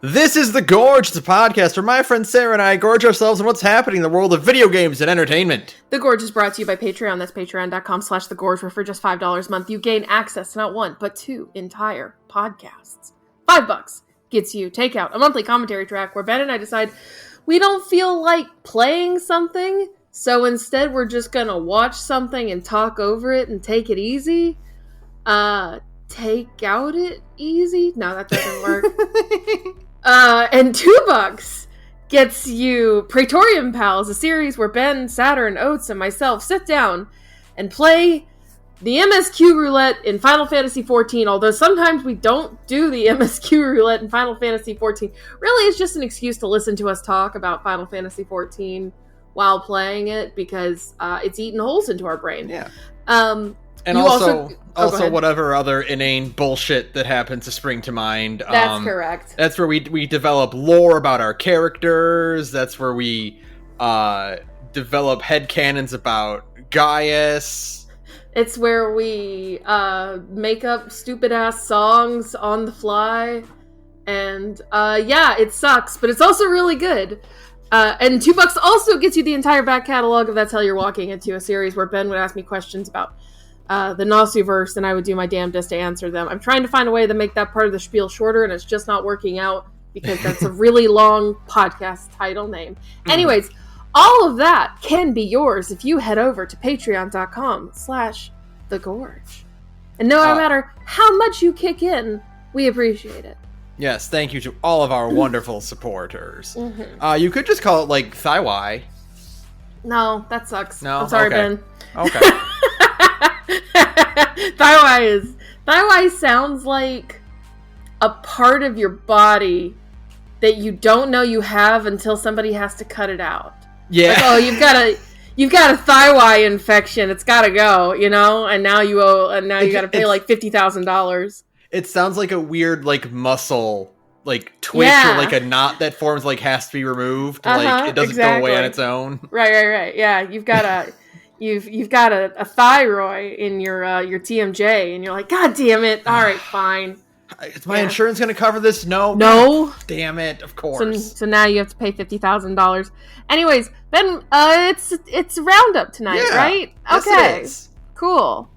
This is The Gorge, the podcast where my friend Sarah and I gorge ourselves on what's happening in the world of video games and entertainment. The Gorge is brought to you by Patreon. That's patreon.com/thegorge, where for just $5 a month, you gain access to not one, but two entire podcasts. $5 gets you Takeout, a monthly commentary track where Ben and I decide we don't feel like playing something, so instead we're just gonna watch something and talk over it and take it easy. Take out it easy? No, that doesn't work. And $2 gets you Praetorian Pals, a series where Ben, Saturn, Oates, and myself sit down and play the MSQ roulette in Final Fantasy XIV, although sometimes we don't do the MSQ roulette in Final Fantasy XIV. Really, it's just an excuse to listen to us talk about Final Fantasy XIV while playing it, because it's eating holes into our brain. Yeah. And also whatever other inane bullshit that happens to spring to mind. That's correct. That's where we develop lore about our characters. That's where we develop headcanons about Gaius. It's where we make up stupid-ass songs on the fly. And, yeah, it sucks, but it's also really good. And $2 also gets you the entire back catalog of That's How You're Walking Into, a series where Ben would ask me questions about the Nasuverse, and I would do my damnedest to answer them. I'm trying to find a way to make that part of the spiel shorter, and it's just not working out, because that's a really long podcast title name. Anyways, all of that can be yours if you head over to patreon.com/thegorge. And no matter how much you kick in, we appreciate it. Yes, thank you to all of our wonderful supporters. You could just call it, like, Thaiwai. No, that sucks. No? I'm sorry, Okay. Ben. Okay. Thaiwai sounds like a part of your body that you don't know you have until somebody has to cut it out. Yeah. Like, oh, you've got a Thaiwai infection. It's got to go, you know. And now you got to pay like $50,000. It sounds like a weird, like, muscle, like, twitch, or like a knot that forms, like, has to be removed. Like, it doesn't go away on its own. Right. Yeah, you've got a thyroid in your TMJ, and you're like, God damn it! All right, fine. Is my insurance going to cover this? No. Damn it! Of course. So now you have to pay $50,000. Anyways, Ben, it's roundup tonight, right? Yes, okay, it is. Cool.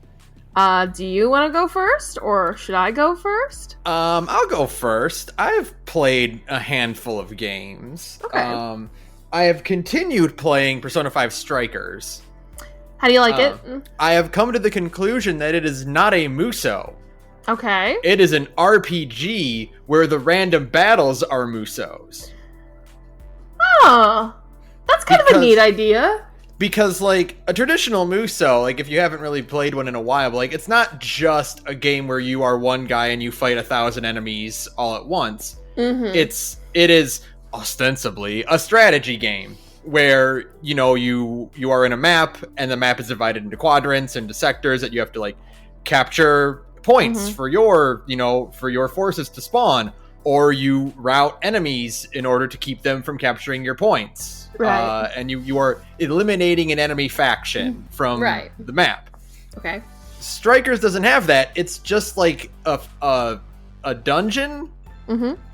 Do you want to go first, or should I go first? I'll go first. I've played a handful of games. Okay. I have continued playing Persona 5 Strikers. How do you like it? I have come to the conclusion that it is not a Muso. Okay. It is an RPG where the random battles are Musos. Oh, that's kind of a neat idea. Because, like, a traditional Muso, like, if you haven't really played one in a while, like, it's not just a game where you are one guy and you fight 1,000 enemies all at once. It is ostensibly a strategy game where, you know, you are in a map, and the map is divided into quadrants, into sectors that you have to, like, capture points for your forces to spawn, or you route enemies in order to keep them from capturing your points. Right. And you are eliminating an enemy faction from the map. Okay. Strikers doesn't have that. It's just like a dungeon,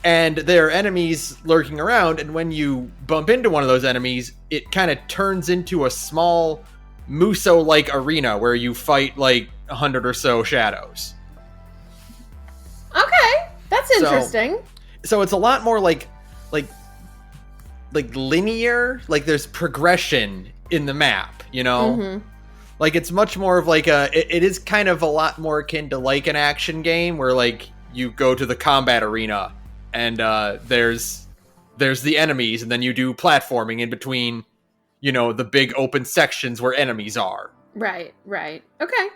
and there are enemies lurking around, and when you bump into one of those enemies, it kind of turns into a small Muso-like arena where you fight like 100 or so shadows. Okay, that's interesting. So it's a lot more like linear, like there's progression in the map, you know? Like it's much more of like it is kind of a lot more akin to like an action game where like you go to the combat arena and there's the enemies, and then you do platforming in between, you know, the big open sections where enemies are. Right. Okay.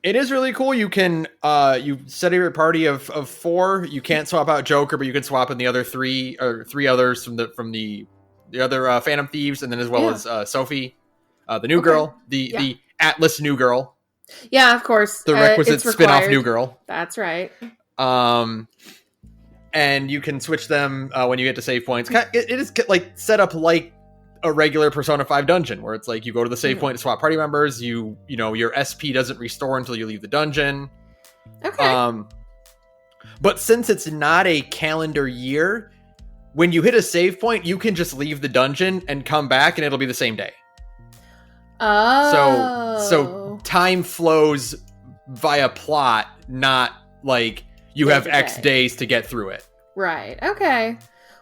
It is really cool. You can you set your party of 4. You can't swap out Joker, but you can swap in the other 3 others from the other Phantom Thieves, and then as well as Sophie, the new girl, the Atlas new girl. Yeah, of course. The requisite spin-off new girl. That's right. And you can switch them when you get to save points. It is like set up like a regular Persona 5 dungeon, where it's like you go to the save point to swap party members. You know, your SP doesn't restore until you leave the dungeon. Okay. But since it's not a calendar year, when you hit a save point, you can just leave the dungeon and come back and it'll be the same day. Oh. So time flows via plot, not like you have X days to get through it. Right. Okay.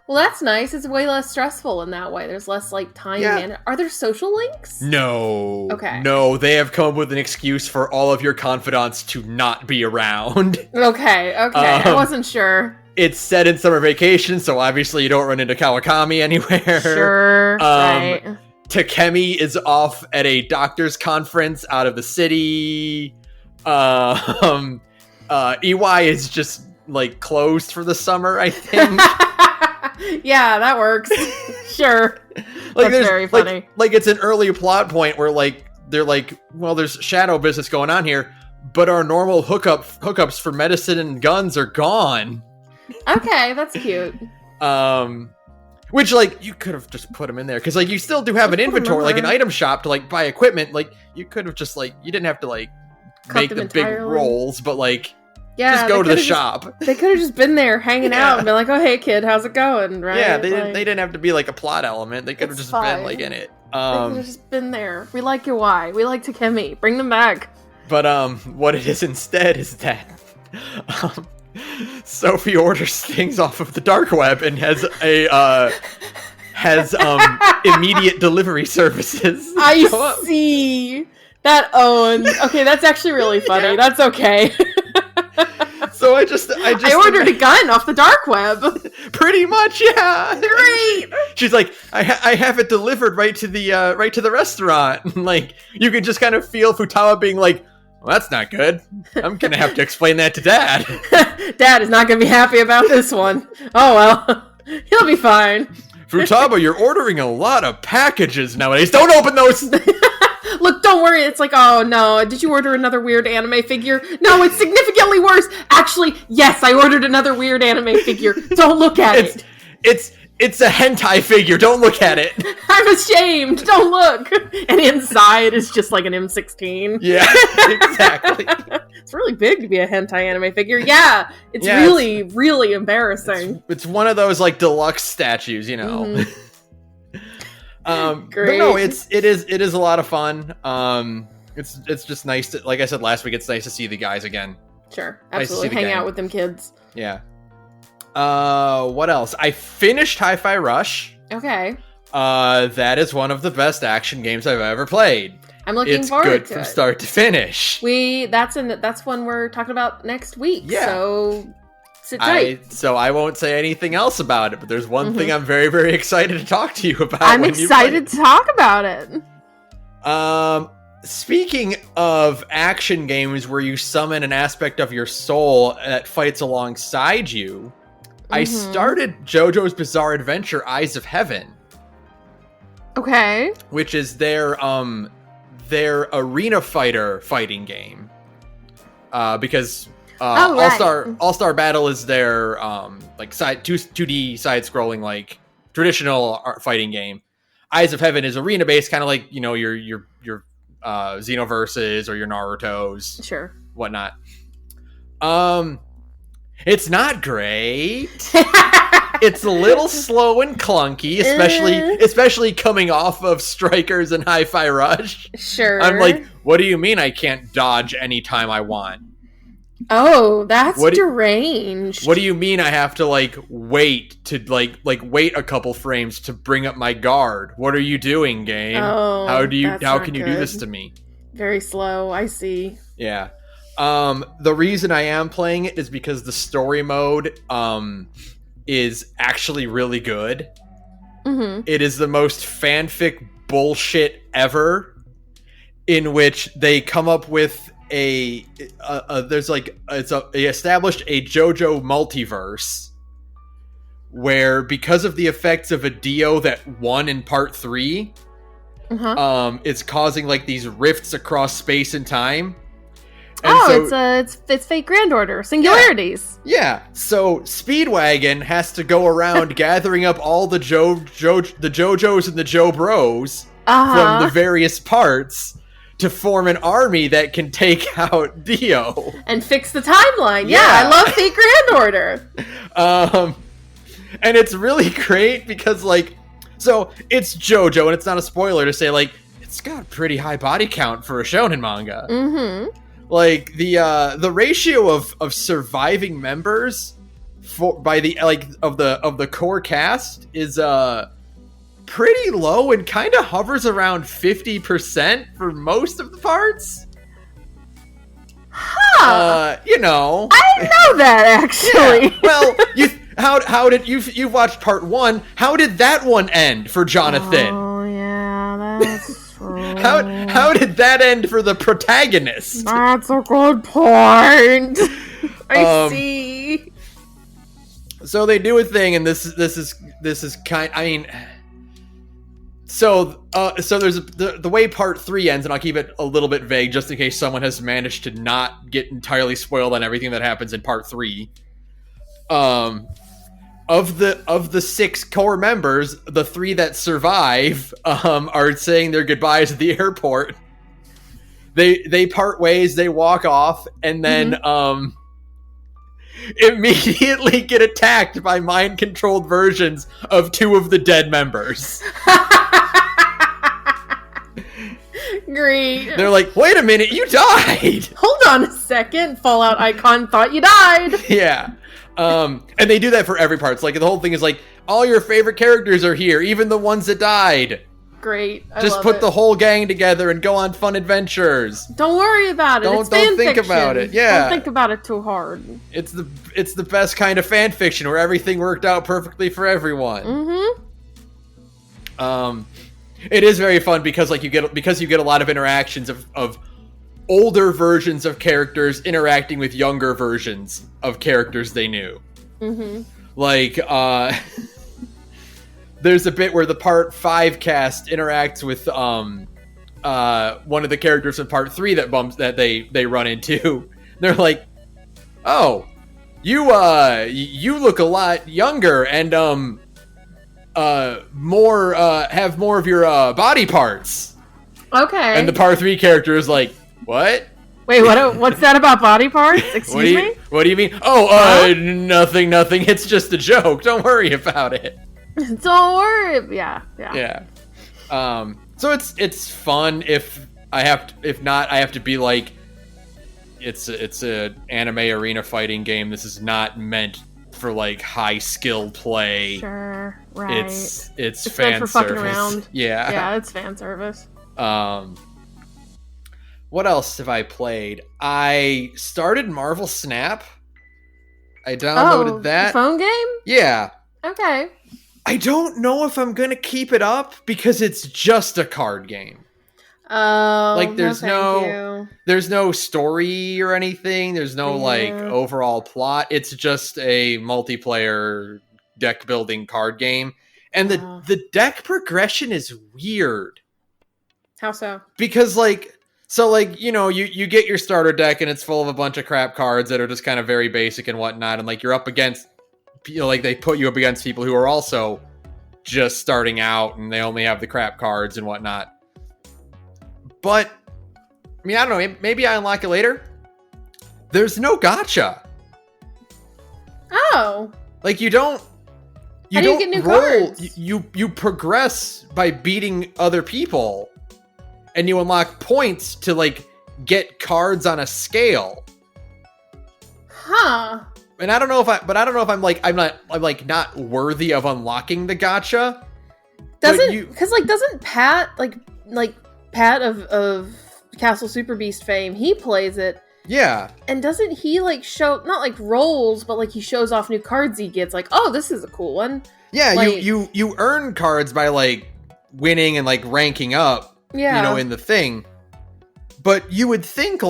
Well, that's nice. It's way less stressful in that way. There's less like time. Yeah. Are there social links? No. Okay. No, they have come up with an excuse for all of your confidants to not be around. Okay. I wasn't sure. It's set in summer vacation, so obviously you don't run into Kawakami anywhere. Sure. Right. Takemi is off at a doctor's conference out of the city. EY is just like closed for the summer, I think. Yeah, that works. Sure. Like, that's very funny. Like it's an early plot point where like they're like, well, there's shadow business going on here, but our normal hookups for medicine and guns are gone. Okay, that's cute. Which like you could have just put them in there because like you still do have an inventory, like an item shop to like buy equipment. Like you could have just like you didn't have to like make the big rolls, but like. Yeah, just go to the shop. They could have just been there hanging out and been like, "Oh, hey, kid, how's it going?" Right? Yeah, they didn't have to be like a plot element. They could have just been like in it. They could have just been there. We like UI. We like Takemi. Bring them back. But what it is instead is that Sophie orders things off of the dark web and has immediate delivery services. I see. That owns. Okay, that's actually really funny. Yeah. That's okay. So I ordered a gun off the dark web. Pretty much, yeah. Great. She's like, I have it delivered right to the restaurant. And like you can just kind of feel Futaba being like, well, that's not good. I'm gonna have to explain that to Dad. Dad is not gonna be happy about this one. Oh well, he'll be fine. Futaba, you're ordering a lot of packages nowadays. Don't open those. Look, don't worry. It's like, oh no, did you order another weird anime figure? No, it's significantly worse. Actually, yes, I ordered another weird anime figure. Don't look at it. It's a hentai figure. Don't look at it. I'm ashamed. Don't look. And inside is just like an M16. Yeah, exactly. It's really big to be a hentai anime figure. Yeah, it's really embarrassing. It's one of those like deluxe statues, you know. Mm-hmm. Great. But no, it is a lot of fun. It's just nice to, like I said last week, it's nice to see the guys again. Sure, absolutely. Nice hang out with them kids. Yeah. What else? I finished Hi-Fi Rush. Okay. That is one of the best action games I've ever played. I'm looking forward to it. It's good from start to finish. That's one we're talking about next week. Yeah. So sit tight. So I won't say anything else about it, but there's one thing I'm very, very excited to talk to you about. I'm excited to talk about it. Speaking of action games where you summon an aspect of your soul that fights alongside you, I started JoJo's Bizarre Adventure Eyes of Heaven. Okay. Which is their arena fighting game. Because All-Star Battle is their like 2D side-scrolling like traditional fighting game. Eyes of Heaven is arena based, kind of like, you know, your Xenoverses or your Naruto's, sure, whatnot. It's not great. It's a little slow and clunky, especially coming off of Strikers and Hi-Fi Rush. Sure. I'm like, what do you mean I can't dodge anytime I want? Oh, that's deranged. What do you mean I have to like wait to like wait a couple frames to bring up my guard? What are you doing, game? Oh, how can you do this to me? Very slow, I see. Yeah. The reason I am playing it is because the story mode is actually really good. Mm-hmm. It is the most fanfic bullshit ever, in which they come up with they established a JoJo multiverse where, because of the effects of a Dio that won in part 3, it's causing like these rifts across space and time. And it's Fate Grand Order singularities. Yeah. So Speedwagon has to go around gathering up all the JoJos and the Jo Bros from the various parts to form an army that can take out Dio. And fix the timeline. Yeah, I love the Grand Order. And it's really great because, like, so it's Jojo, and it's not a spoiler to say, like, it's got a pretty high body count for a shonen manga. Mm-hmm. Like, the ratio of surviving members by the, like, of the core cast is pretty low and kind of hovers around 50% for most of the parts. Huh. You know, I didn't know that, actually. Yeah. Well, how did you've watched part 1? How did that one end for Jonathan? Oh yeah, that's true. How did that end for the protagonist? That's a good point. I see. So they do a thing, and this is kind. I mean, so there's the way part 3 ends, and I'll keep it a little bit vague just in case someone has managed to not get entirely spoiled on everything that happens in part 3. Of the 6 core members, the 3 that survive are saying their goodbyes at the airport. They part ways, they walk off, and then immediately get attacked by mind-controlled versions of 2 of the dead members. Great. They're like, wait a minute, you died! Hold on a second, Fallout icon thought you died! Yeah. And they do that for every part. It's like, the whole thing is like, all your favorite characters are here, even the ones that died. Great. Just put the whole gang together and go on fun adventures. Don't worry about it. Don't think about it. Yeah. Don't think about it too hard. It's the best kind of fan fiction where everything worked out perfectly for everyone. Mm-hmm. It is very fun because you get a lot of interactions of older versions of characters interacting with younger versions of characters they knew. Mm-hmm. Like, there's a bit where the part 5 cast interacts with one of the characters in part 3 that they run into. They're like, "Oh, you look a lot younger and have more of your body parts." Okay. And the part 3 character is like, "What? Wait, what's that about body parts? Excuse me? What do you mean? Oh, nothing. It's just a joke. Don't worry about it." Don't worry. Yeah. So it's fun. If not, I have to be like, it's a anime arena fighting game. This is not meant for like high skill play. Sure. Right. It's fan meant for service. Fucking around. Yeah. Yeah, it's fan service. What else have I played? I started Marvel Snap. I downloaded that. The phone game? Yeah. Okay. I don't know if I'm going to keep it up because it's just a card game. Oh, like there's no story or anything. There's no like overall plot. It's just a multiplayer deck building card game. And the deck progression is weird. How so? Because you get your starter deck and it's full of a bunch of crap cards that are just kind of very basic and whatnot. And like you're up against, they put you up against people who are also just starting out and they only have the crap cards and whatnot. But, I mean, I don't know. Maybe I unlock it later. There's no gacha. Oh. Like, you don't get new roll. cards? You progress by beating other people. And you unlock points to, like, get cards on a scale. Huh. And I don't know if I'm not worthy of unlocking the gacha. Doesn't Pat Pat of Castle Super Beast fame, he plays it. Yeah. And doesn't he show not like rolls, but he shows off new cards he gets, like, oh, this is a cool one. Yeah, you earn cards by winning and ranking up. Yeah. In the thing. But you would think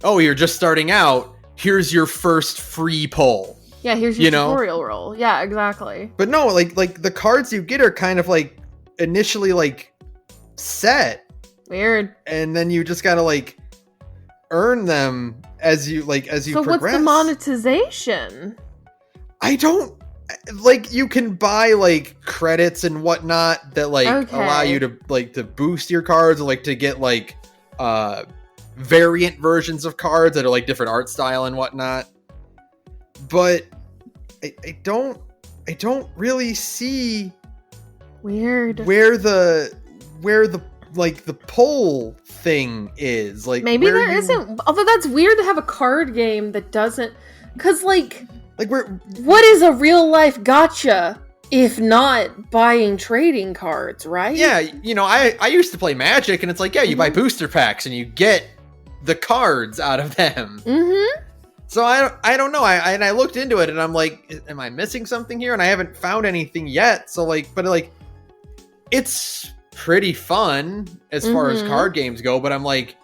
oh, you're just starting out, here's your first free pull. Yeah, here's your tutorial roll. Yeah, exactly. But no, the cards you get are kind of initially set. Weird. And then you just gotta earn them as you progress. So what's the monetization? I don't you can buy credits and whatnot that allow you to to boost your cards or to get variant versions of cards that are like different art style and whatnot. But I don't really see weird where the like the poll thing is. Like maybe there isn't. Although that's weird to have a card game that doesn't, because like what is a real life gacha if not buying trading cards, right? Yeah, you know, I used to play Magic, and it's like, yeah, you buy booster packs and you get the cards out of them. Mm-hmm. So I don't know. I looked into it, and I'm like, am I missing something here? And I haven't found anything yet. So like, but like, it's pretty fun as far as card games go. But I'm like,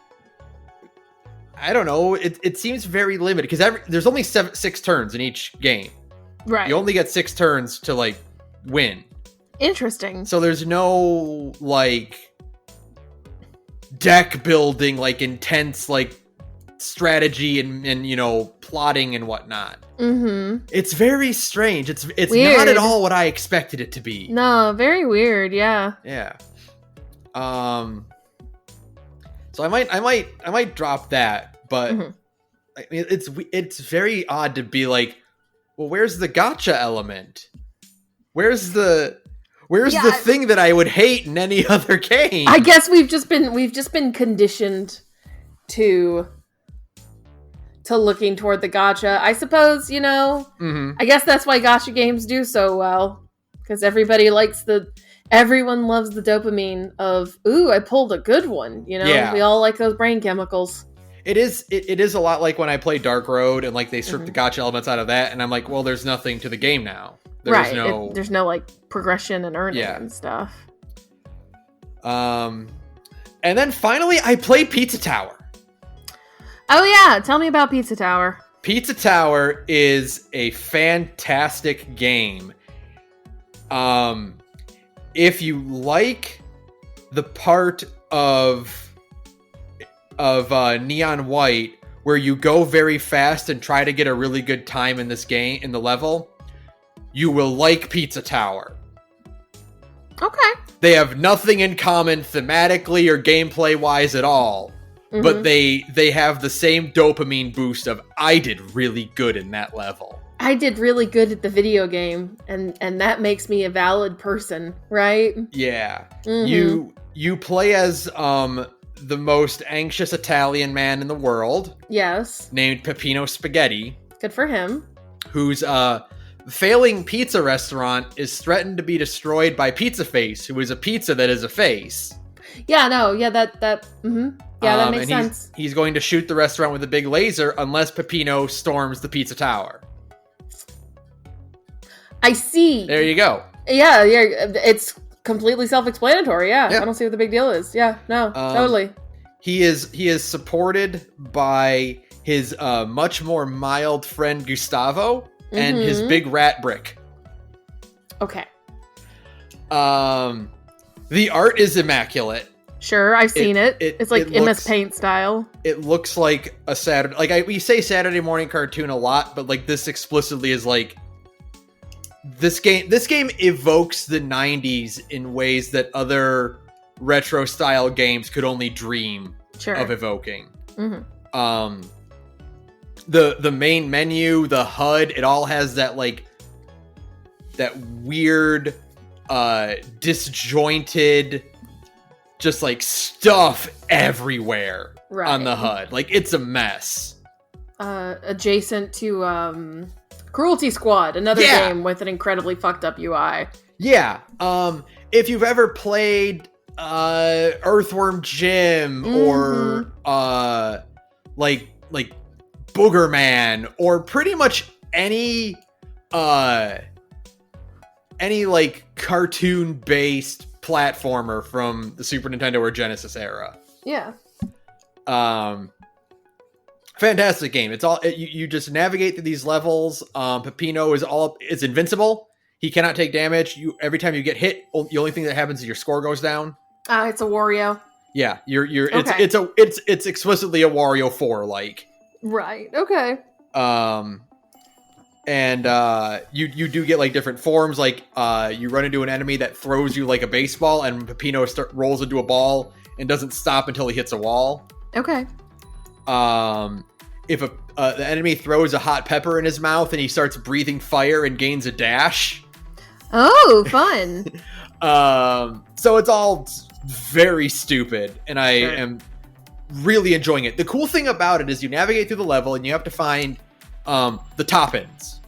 I don't know. It seems very limited because there's only 6 turns in each game. Right. You only get 6 turns to like win. Interesting. So there's no like deck building, like intense like strategy and you know, plotting and whatnot. It's very strange. It's weird. Not at all what I expected it to be. No, very weird. Yeah. So I might drop that, but I mean, it's very odd to be like, well, where's the gacha element? Where's the thing that I would hate in any other game? I guess we've just been conditioned to looking toward the gacha. I suppose, you know, I guess that's why gacha games do so well, because everyone loves the dopamine of, ooh, I pulled a good one. You know, we all like those brain chemicals. It is a lot like when I play Dark Road and like they strip the gacha elements out of that, and I'm like, well, there's nothing to the game now. There's no like progression and earning and stuff. And then finally, I played Pizza Tower. Oh yeah, tell me about Pizza Tower. Pizza Tower is a fantastic game. If you like the part of Neon White where you go very fast and try to get a really good time in this game, in the level, you will like Pizza Tower. Okay. They have nothing in common thematically or gameplay wise at all. But they have the same dopamine boost of, I did really good in that level. I did really good at the video game, and that makes me a valid person, right? Yeah. You play as the most anxious Italian man in the world. Yes. Named Peppino Spaghetti. Good for him. Whose failing pizza restaurant is threatened to be destroyed by Pizza Face, who is a pizza that is a face. Yeah, no, yeah, that makes sense. He's going to shoot the restaurant with a big laser unless Peppino storms the Pizza Tower. I see. There you go. Yeah, it's completely self-explanatory. Yeah, I don't see what the big deal is. Yeah, no, totally. He is supported by his much more mild friend Gustavo and his big rat brick. Okay. The art is immaculate. Sure, I've seen it. It's like MS Paint style. It looks like a Saturday... Like, we say Saturday morning cartoon a lot, but, like, this explicitly is, like... This game evokes the 90s in ways that other retro-style games could only dream of evoking. The main menu, the HUD, it all has that, like... That weird... disjointed, just like stuff everywhere on the HUD. Like, it's a mess. Adjacent to Cruelty Squad, another game with an incredibly fucked up UI. Yeah. If you've ever played Earthworm Jim or like Booger Man or pretty much any like cartoon-based platformer from the Super Nintendo or Genesis era. Yeah. Fantastic game. It's all you just navigate through these levels. Peppino is invincible. He cannot take damage. Every time you get hit, the only thing that happens is your score goes down. It's a Wario. Yeah, it's explicitly a Wario 4 like. Right. Okay. And you do get like different forms, like you run into an enemy that throws you like a baseball, and Peppino rolls into a ball and doesn't stop until he hits a wall. Okay. If the enemy throws a hot pepper in his mouth and he starts breathing fire and gains a dash. Oh, fun. So it's all very stupid, and I am really enjoying it. The cool thing about it is you navigate through the level and you have to find the top-ends.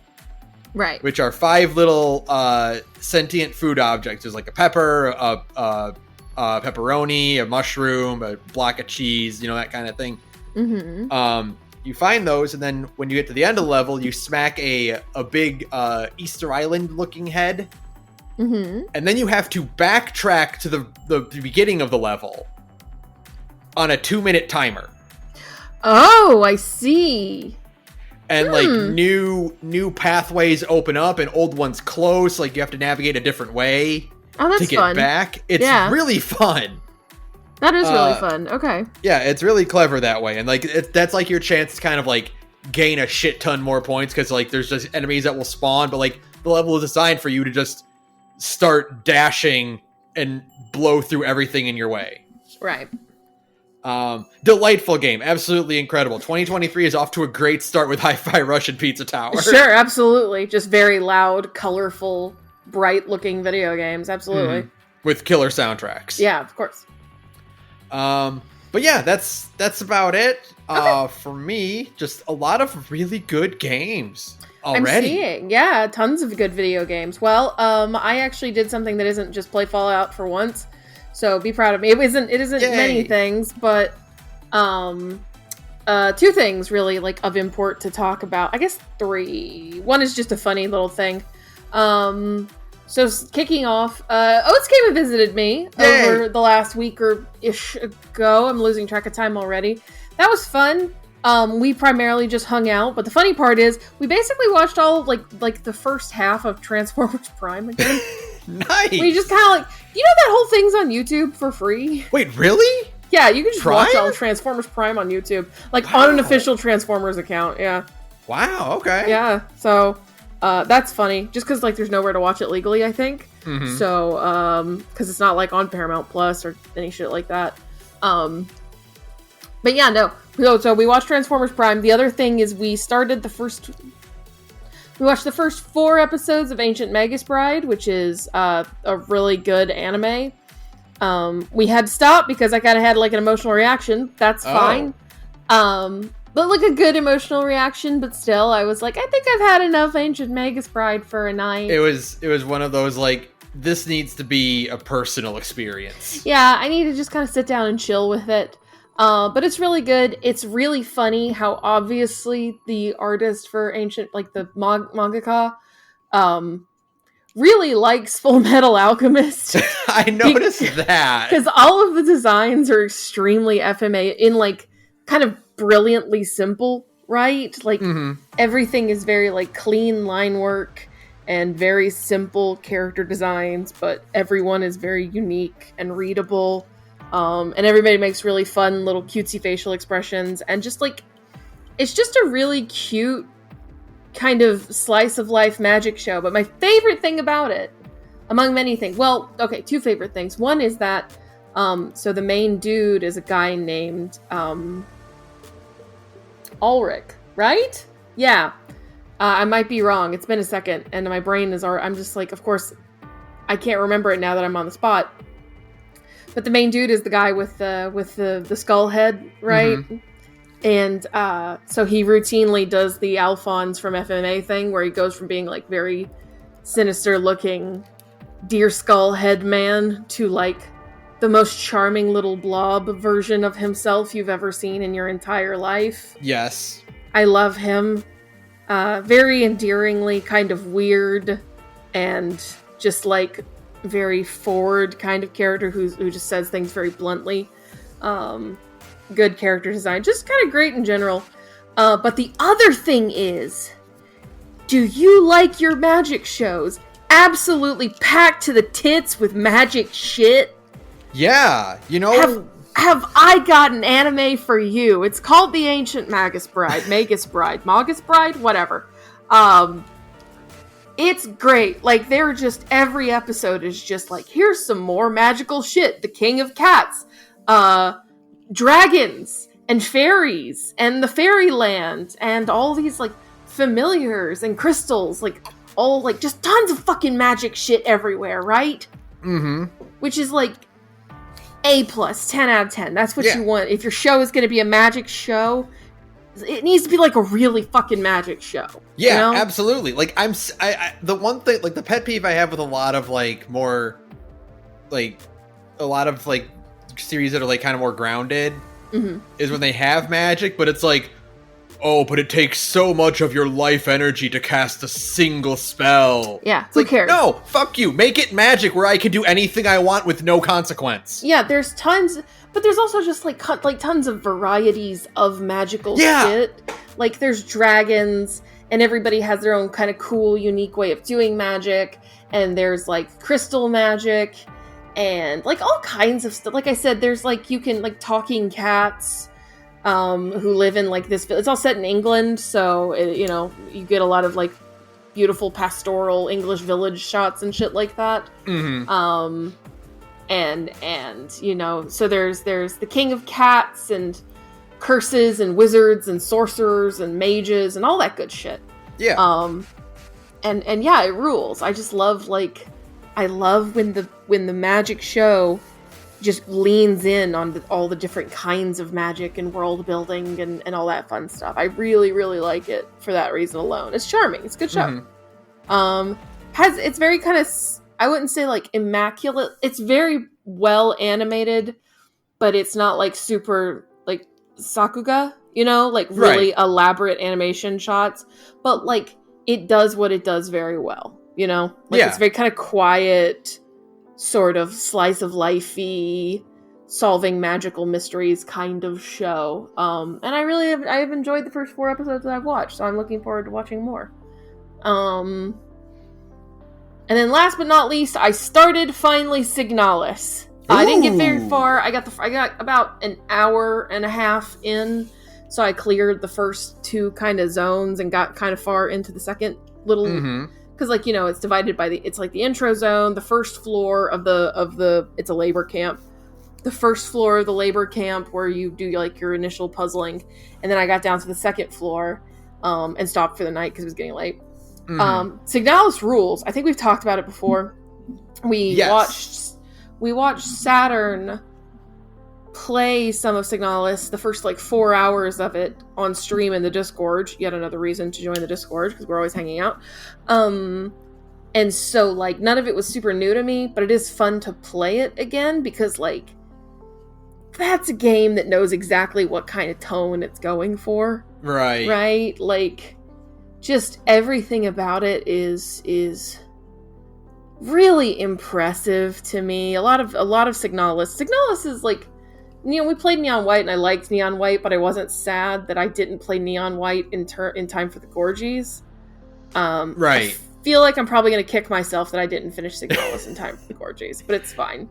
Right. Which are 5 little sentient food objects. There's like a pepper, a pepperoni, a mushroom, a block of cheese, that kind of thing. Mm-hmm. You find those, and then when you get to the end of the level, you smack a big Easter Island looking head. Mm-hmm. And then you have to backtrack to the beginning of the level on a 2-minute timer. Oh, I see. And like new pathways open up and old ones close. Like you have to navigate a different way to get fun. back. It's really fun. That is really fun. Okay. Yeah, it's really clever that way. And like that's like your chance to kind of like gain a shit ton more points because like there's just enemies that will spawn, but like the level is designed for you to just start dashing and blow through everything in your way. Right. Delightful game. Absolutely incredible. 2023 is off to a great start with Hi-Fi Rush and Pizza Tower. Sure, absolutely. Just very loud, colorful, bright-looking video games. Absolutely. Mm-hmm. With killer soundtracks. Yeah, of course. But yeah, that's about it. Okay. For me, just a lot of really good games already. I'm seeing, tons of good video games. Well, I actually did something that isn't just play Fallout for once, so be proud of me. It isn't Yay. many things, but 2 things really like of import to talk about. I guess 3. One is just a funny little thing. So kicking off, Oates came and visited me over the last week or ish ago. I'm losing track of time already. That was fun. We primarily just hung out, but the funny part is we basically watched all like the first half of Transformers Prime again. Nice. We just kind of like, that whole thing's on YouTube for free. Wait, really? Yeah, you can just watch Prime? all Transformers Prime on YouTube, like on an official Transformers account. Yeah. Wow. Okay. Yeah. So that's funny, just because like there's nowhere to watch it legally, I think. Mm-hmm. So because it's not like on Paramount Plus or any shit like that. But yeah, no. So we watched Transformers Prime. The other thing is we watched the first 4 episodes of Ancient Magus Bride, which is a really good anime. We had to stop because I kind of had like an emotional reaction. That's fine. But like a good emotional reaction, but still, I was like, I think I've had enough Ancient Magus Bride for a night. It was one of those like, this needs to be a personal experience. Yeah, I need to just kind of sit down and chill with it. But it's really good. It's really funny how obviously the artist for Ancient, like the mangaka, really likes Full Metal Alchemist. I noticed that. Because all of the designs are extremely FMA in like kind of brilliantly simple, right? Like everything is very like clean line work and very simple character designs, but everyone is very unique and readable. And everybody makes really fun little cutesy facial expressions, and just like it's just a really cute kind of slice of life magic show. But my favorite thing about it, among many things, 2 favorite things. One is that so the main dude is a guy named Ulrich, right? Yeah. I might be wrong. It's been a second, and my brain is I'm just like, of course, I can't remember it now that I'm on the spot. But the main dude is the guy with the skull head, right? Mm-hmm. And so he routinely does the Alphonse from FMA thing, where he goes from being like very sinister looking deer skull head man to like the most charming little blob version of himself you've ever seen in your entire life. Yes. I love him. Very endearingly kind of weird and just like very forward kind of character who just says things very bluntly. Good character design. Just kind of great in general. But the other thing is, do you like your magic shows absolutely packed to the tits with magic shit? Yeah, Have I got an anime for you? It's called The Ancient Magus Bride. Magus Bride. Magus Bride? Whatever. It's great. Like, every episode is just like, here's some more magical shit. The King of Cats. dragons and fairies and the fairyland and all these like familiars and crystals, like all like just tons of fucking magic shit everywhere, right? Mm-hmm. Which is like A+, 10 out of 10. That's what you want. If your show is going to be a magic show, it needs to be like a really fucking magic show. Yeah, you know? Absolutely. Like the one thing, like the pet peeve I have with a lot of like more, like a lot of like series that are like kind of more grounded is when they have magic, but it's like, oh, but it takes so much of your life energy to cast a single spell. Yeah, who cares? No, fuck you. Make it magic where I can do anything I want with no consequence. Yeah, there's tons, but there's also just like tons of varieties of magical shit. Like there's dragons, and everybody has their own kind of cool, unique way of doing magic. And there's like crystal magic, and like all kinds of stuff. Like I said, there's like you can like talking cats. Who live in like this. It's all set in England, so you know you get a lot of like beautiful pastoral English village shots and shit like that. And you know, so there's the king of cats and curses and wizards and sorcerers and mages and all that good shit. Yeah. And yeah, it rules. I just love I love when the magic show just leans in on all the different kinds of magic and world building and all that fun stuff. I really, really like it for that reason alone. It's charming. It's a good show. It's very kind of, I wouldn't say like immaculate. It's very well animated, but it's not like super like Sakuga, you know, like really elaborate animation shots. But like it does what it does very well, you know? Like it's very kind of quiet, sort of slice of life-y, solving magical mysteries kind of show. And I've enjoyed the first 4 episodes that I've watched, so I'm looking forward to watching more. And then last but not least, I started finally Signalis. I didn't get very far. I got about an hour and a half in, so I cleared the first 2 kind of zones and got kind of far into the second little because like, you know, it's divided by it's like the intro zone, the first floor of the it's a labor camp, the first floor of the labor camp where you do like your initial puzzling, and then I got down to the second floor and stopped for the night because it was getting late. Signalis rules. I think we've talked about it before. We watched Saturn play some of Signalis, the first like 4 hours of it on stream in the Discord. Yet another reason to join the Discord because we're always hanging out. And so like none of it was super new to me, but it is fun to play it again because like that's a game that knows exactly what kind of tone it's going for. Right? Like just everything about it is really impressive to me. A lot of Signalis. Signalis is like, you know, we played Neon White and I liked Neon White, but I wasn't sad that I didn't play Neon White in time for the Gorgies. I feel like I'm probably going to kick myself that I didn't finish Signalis in time for the Gorgies, but it's fine.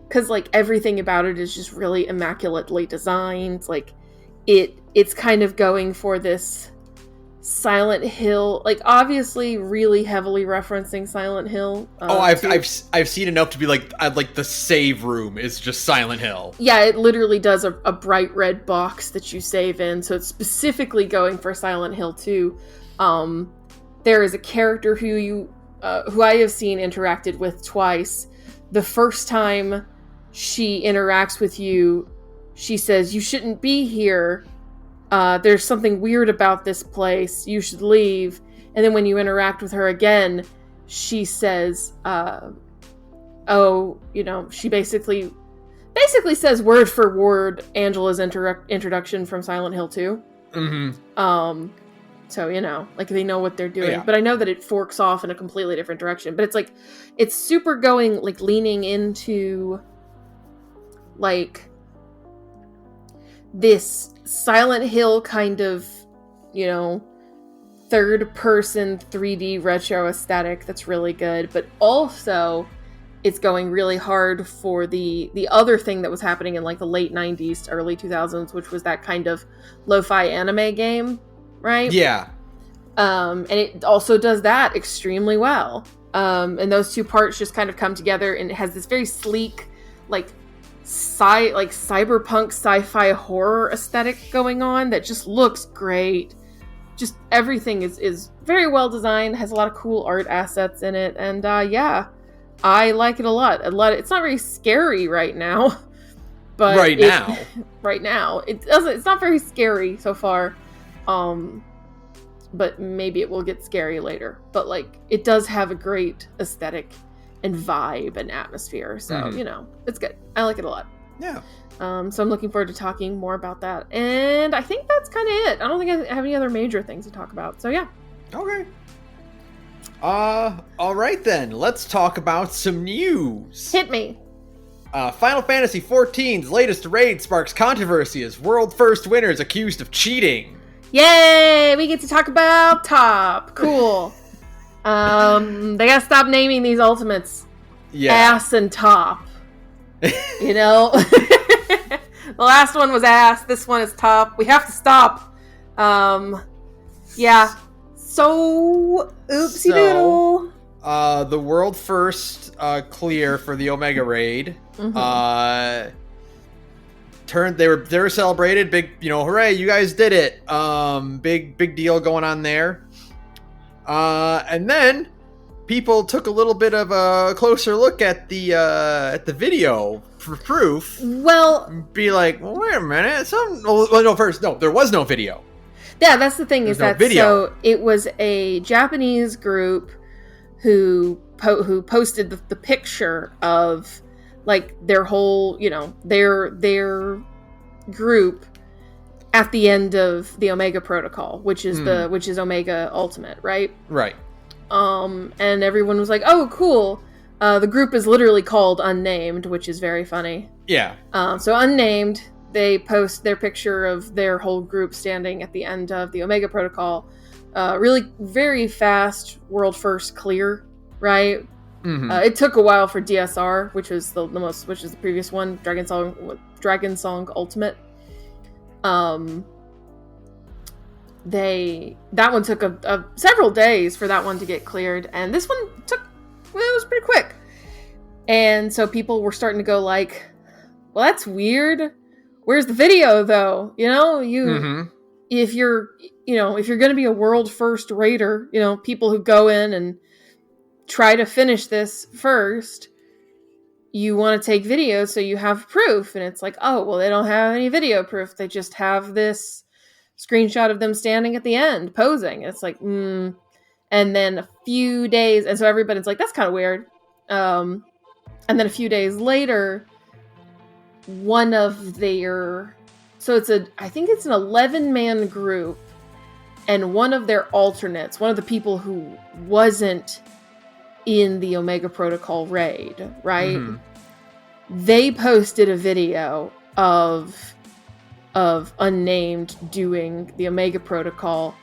Because like everything about it is just really immaculately designed. Like it's kind of going for this Silent Hill, like obviously really heavily referencing Silent Hill. I've seen enough to be like, the save room is just Silent Hill. Yeah, it literally does a bright red box that you save in, so it's specifically going for Silent Hill 2. There is a character who I have seen interacted with twice. The first time she interacts with you, she says, "You shouldn't be here. There's something weird about this place. You should leave." And then when you interact with her again, she says, she basically says word for word Angela's introduction from Silent Hill 2. So, you know, like they know what they're doing. Yeah. But I know that it forks off in a completely different direction. But it's like, it's super going, like leaning into like this Silent Hill kind of, you know, third person 3D retro aesthetic that's really good, but also it's going really hard for the other thing that was happening in like the late 90s to early 2000s, which was that kind of lo-fi anime game, right? Yeah. And it also does that extremely well. And those two parts just kind of come together, and it has this very sleek, like cyberpunk sci-fi horror aesthetic going on that just looks great. Just everything is very well designed, has a lot of cool art assets in it, and I like it a lot. It's not very scary right now, but right now it's not very scary so far. But maybe it will get scary later. But like, it does have a great aesthetic and vibe and atmosphere. So, it's good. I like it a lot. Yeah. So I'm looking forward to talking more about that. And I think that's kind of it. I don't think I have any other major things to talk about. So yeah. Okay. All right then. Let's talk about some news. Hit me. Final Fantasy XIV's latest raid sparks controversy as world first winners accused of cheating. Yay! We get to talk about Top. Cool. They gotta stop naming these ultimates Ass and Top. The last one was Ass. This one is Top. We have to stop. Yeah. So, oopsie doodle. The world first clear for the Omega raid. They were celebrated, big, hooray, you guys did it. Big deal going on there. And then people took a little bit of a closer look at the video for proof. Well, be like, well, wait a minute, there was no video. Yeah, that's the thing. So it was a Japanese group who posted the picture of like their whole, their group at the end of the Omega Protocol, which is Omega Ultimate, right? Right. And everyone was like, "Oh, cool." The group is literally called Unnamed, which is very funny. Yeah. So Unnamed, they post their picture of their whole group standing at the end of the Omega Protocol. Really very fast world first clear, right? Mm-hmm. It took a while for DSR, which was the previous one, Dragon Song Ultimate. That one took several days for that one to get cleared, and this one it was pretty quick. And so people were starting to go like, well, that's weird. Where's the video though? If you're going to be a world first raider, people who go in and try to finish this first, you want to take videos so you have proof. And it's like, oh, well, they don't have any video proof. They just have this screenshot of them standing at the end posing. And it's like, And then a few days, and so everybody's like, that's kind of weird. And then a few days later, one of their, I think it's an 11-man group, and one of their alternates, one of the people who wasn't in the Omega Protocol raid, right? Mm-hmm. They posted a video of Unnamed doing the Omega Protocol,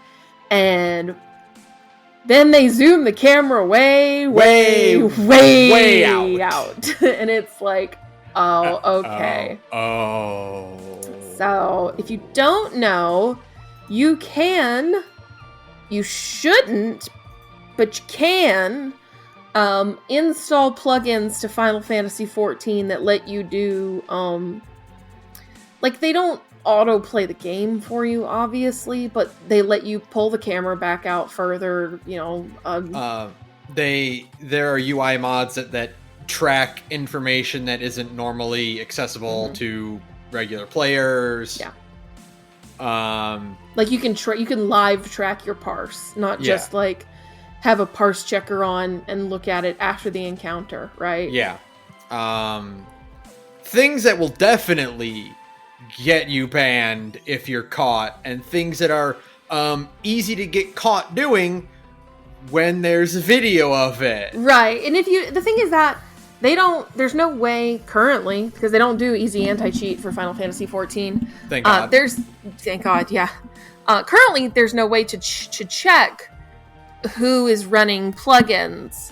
and then they zoom the camera way out. And it's like, oh, okay. So, if you don't know, you shouldn't, but you can install plugins to Final Fantasy XIV that let you do, they don't autoplay the game for you, obviously, but they let you pull the camera back out further, there are UI mods that track information that isn't normally accessible to regular players. Yeah. You can live track your parse, not just have a parse checker on and look at it after the encounter, right? Yeah. Things that will definitely get you banned if you're caught, and things that are easy to get caught doing when there's a video of it. Right. And the thing is that there's no way currently, because they don't do easy anti-cheat for Final Fantasy XIV. Thank God. Thank God, yeah. Currently, there's no way to check who is running plugins.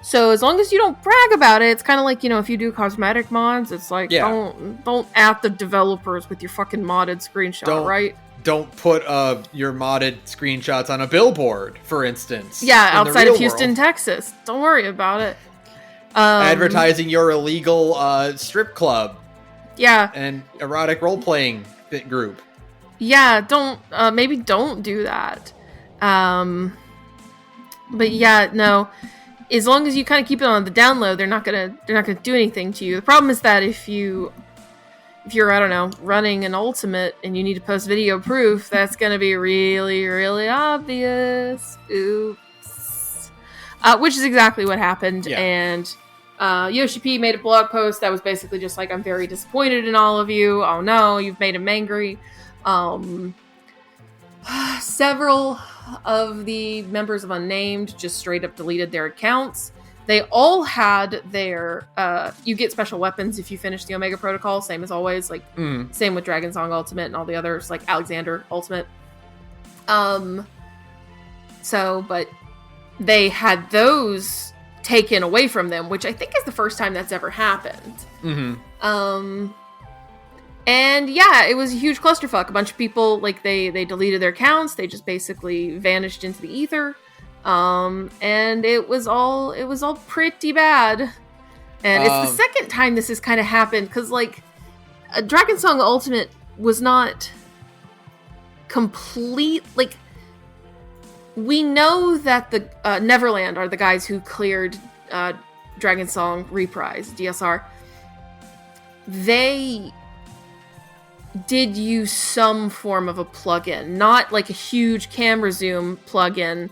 So as long as you don't brag about it, it's kind of like, if you do cosmetic mods, it's like, don't at the developers with your fucking modded screenshot, right? Don't put your modded screenshots on a billboard, for instance. Yeah, outside of Houston, Texas. Don't worry about it. Advertising your illegal strip club. Yeah. and erotic role-playing group. Yeah, maybe don't do that. But yeah, no. As long as you kind of keep it on the down low, they're not gonna do anything to you. The problem is that if you're, I don't know, running an ultimate and you need to post video proof, that's gonna be really, really obvious. Oops. Which is exactly what happened. Yeah. And Yoshi P made a blog post that was basically just like, I'm very disappointed in all of you. Oh no, you've made him angry. Several of the members of Unnamed just straight up deleted their accounts. They all had their you get special weapons if you finish the Omega Protocol, same as always, like same with Dragon Song Ultimate and all the others, like Alexander Ultimate. But they had those taken away from them, which I think is the first time that's ever happened. And yeah, it was a huge clusterfuck. A bunch of people, like, they deleted their accounts. They just basically vanished into the ether. And it was all pretty bad. And it's the second time this has kind of happened, because, like, Dragon Song Ultimate was not complete. Like, we know that the Neverland are the guys who cleared Dragon Song Reprise, DSR. They did use some form of a plugin, not like a huge camera zoom plugin,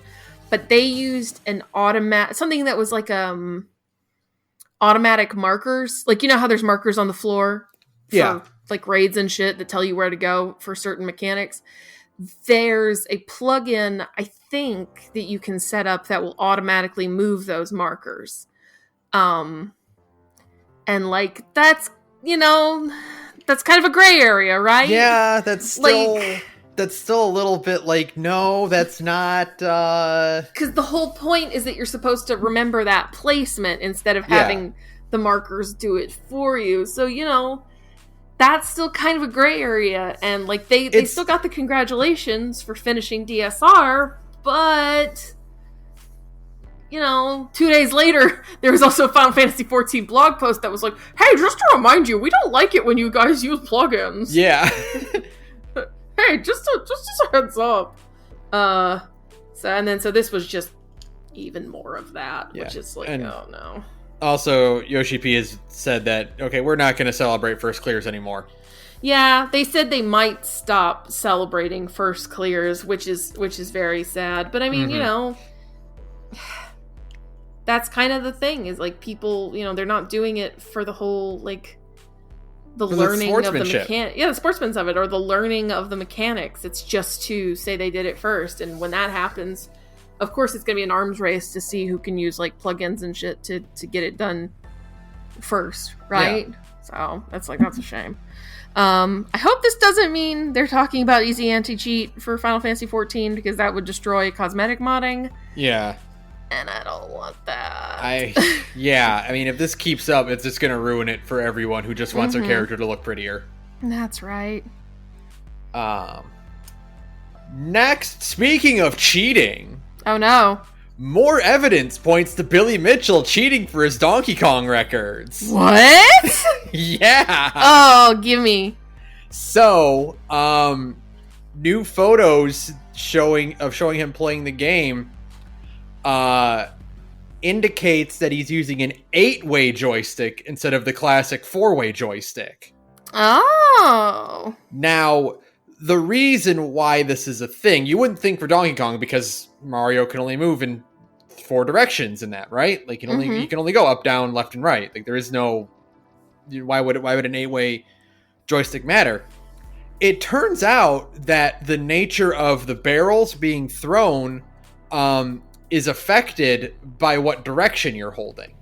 but they used an something that was like automatic markers. Like, you know how there's markers on the floor for like raids and shit that tell you where to go for certain mechanics? There's a plugin, I think, that you can set up that will automatically move those markers. And like, that's, you know, that's kind of a gray area, right? Yeah, that's still a little bit like, no, that's not... Because the whole point is that you're supposed to remember that placement instead of having the markers do it for you. So, you know, that's still kind of a gray area. And, like, they still got the congratulations for finishing DSR, but... You know, 2 days later, there was also a Final Fantasy XIV blog post that was like, hey, just to remind you, we don't like it when you guys use plugins. Yeah. Hey, just a heads up. So this was just even more of that, which is like, oh no. Also, Yoshi P has said that, okay, we're not going to celebrate first clears anymore. Yeah, they said they might stop celebrating first clears, which is very sad. But I mean, you know... That's kind of the thing, is like, people, you know, they're not doing it for the whole, like, the learning of the mechanics. Yeah, the sportsmanship of it, or the learning of the mechanics. It's just to say they did it first. And when that happens, of course, it's going to be an arms race to see who can use, like, plugins and shit to get it done first, right? Yeah. So that's a shame. I hope this doesn't mean they're talking about easy anti-cheat for Final Fantasy XIV, because that would destroy cosmetic modding. Yeah. And I don't want that. I mean, if this keeps up, it's just going to ruin it for everyone who just wants their character to look prettier. That's right. Next, speaking of cheating. Oh no. More evidence points to Billy Mitchell cheating for his Donkey Kong records. What? Yeah. Oh, gimme. So, new photos showing him playing the game indicates that he's using an 8-way joystick instead of the classic 4-way joystick. Oh. Now, the reason why this is a thing, you wouldn't think for Donkey Kong, because Mario can only move in 4 directions in that, right? Like, you can only go up, down, left, and right. Like, there is no... Why would an 8-way joystick matter? It turns out that the nature of the barrels being thrown is affected by what direction you're holding.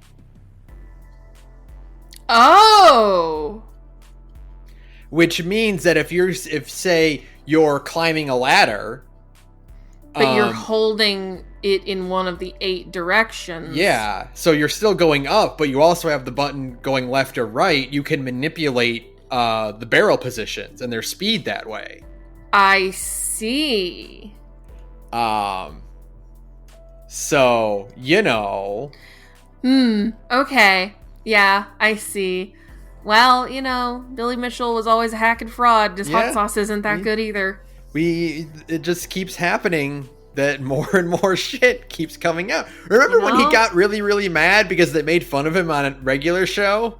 Oh. Which means that if say you're climbing a ladder, but you're holding it in one of the 8 directions. Yeah, so you're still going up, but you also have the button going left or right. You can manipulate the barrel positions and their speed that way. I see. So, you know. Okay. Yeah, I see. well, Billy Mitchell was always a hack and fraud. His hot sauce isn't that good either. It just keeps happening that more and more shit keeps coming out. Remember when he got really, really mad because they made fun of him on a regular show?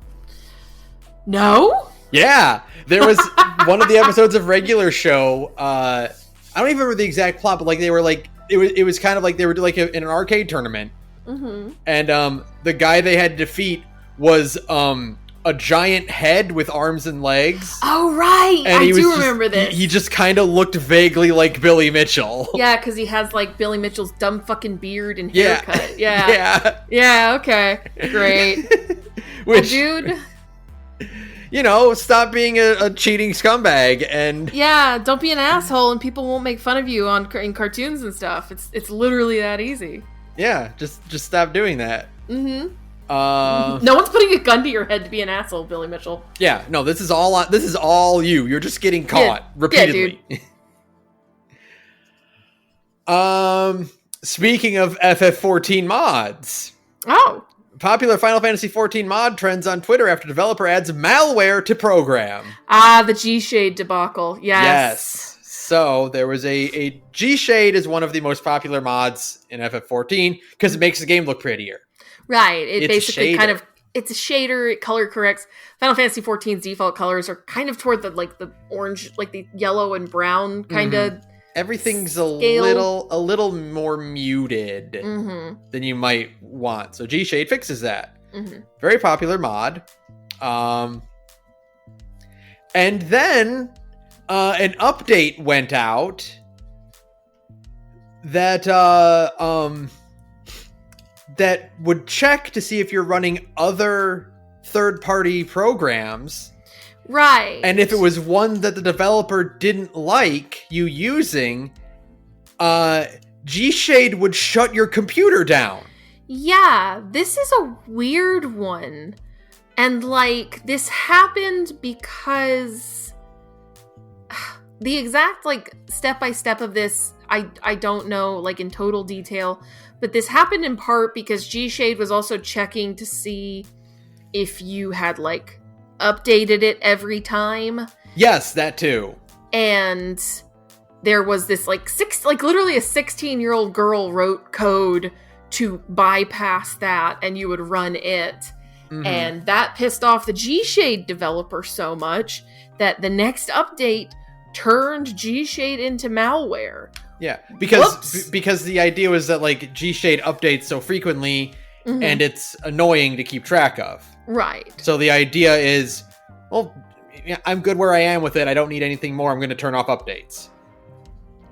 No? Yeah. There was one of the episodes of regular show. I don't even remember the exact plot, but they were it was kind of like they were in an arcade tournament. Mm-hmm. And the guy they had to defeat was a giant head with arms and legs. Oh, right. And I do remember this. He just kind of looked vaguely like Billy Mitchell. Yeah, because he has Billy Mitchell's dumb fucking beard and haircut. Yeah. Yeah. Yeah, okay. Great. Which, dude. Stop being a cheating scumbag and... Yeah, don't be an asshole and people won't make fun of you in cartoons and stuff. It's literally that easy. Yeah, just stop doing that. Mm-hmm. No one's putting a gun to your head to be an asshole, Billy Mitchell. Yeah, no, this is all you. You're just getting caught repeatedly. Yeah, dude. Speaking of FF14 mods. Oh. Popular Final Fantasy XIV mod trends on Twitter after developer adds malware to program. The G-Shade debacle. Yes. So there was a G-Shade is one of the most popular mods in FF14 because it makes the game look prettier. Right. It It's basically a it's a shader. It color corrects. Final Fantasy XIV's default colors are kind of toward the orange, the yellow and brown kind of. Mm-hmm. Everything's a little more muted than you might want. So G-Shade fixes that. Mm-hmm. Very popular mod. And then an update went out that that would check to see if you're running other third-party programs. Right. And if it was one that the developer didn't like you using, G-Shade would shut your computer down. Yeah, this is a weird one. And this happened because the exact step-by-step of this, I don't know in total detail, but this happened in part because G-Shade was also checking to see if you had updated it every time. Yes, that too. And there was this literally a 16-year-old girl wrote code to bypass that, and you would run it. Mm-hmm. And that pissed off the G-Shade developer so much that the next update turned G-Shade into malware. Yeah, because the idea was that G-Shade updates so frequently, and it's annoying to keep track of. Right. So the idea is, well, I'm good where I am with it. I don't need anything more. I'm going to turn off updates.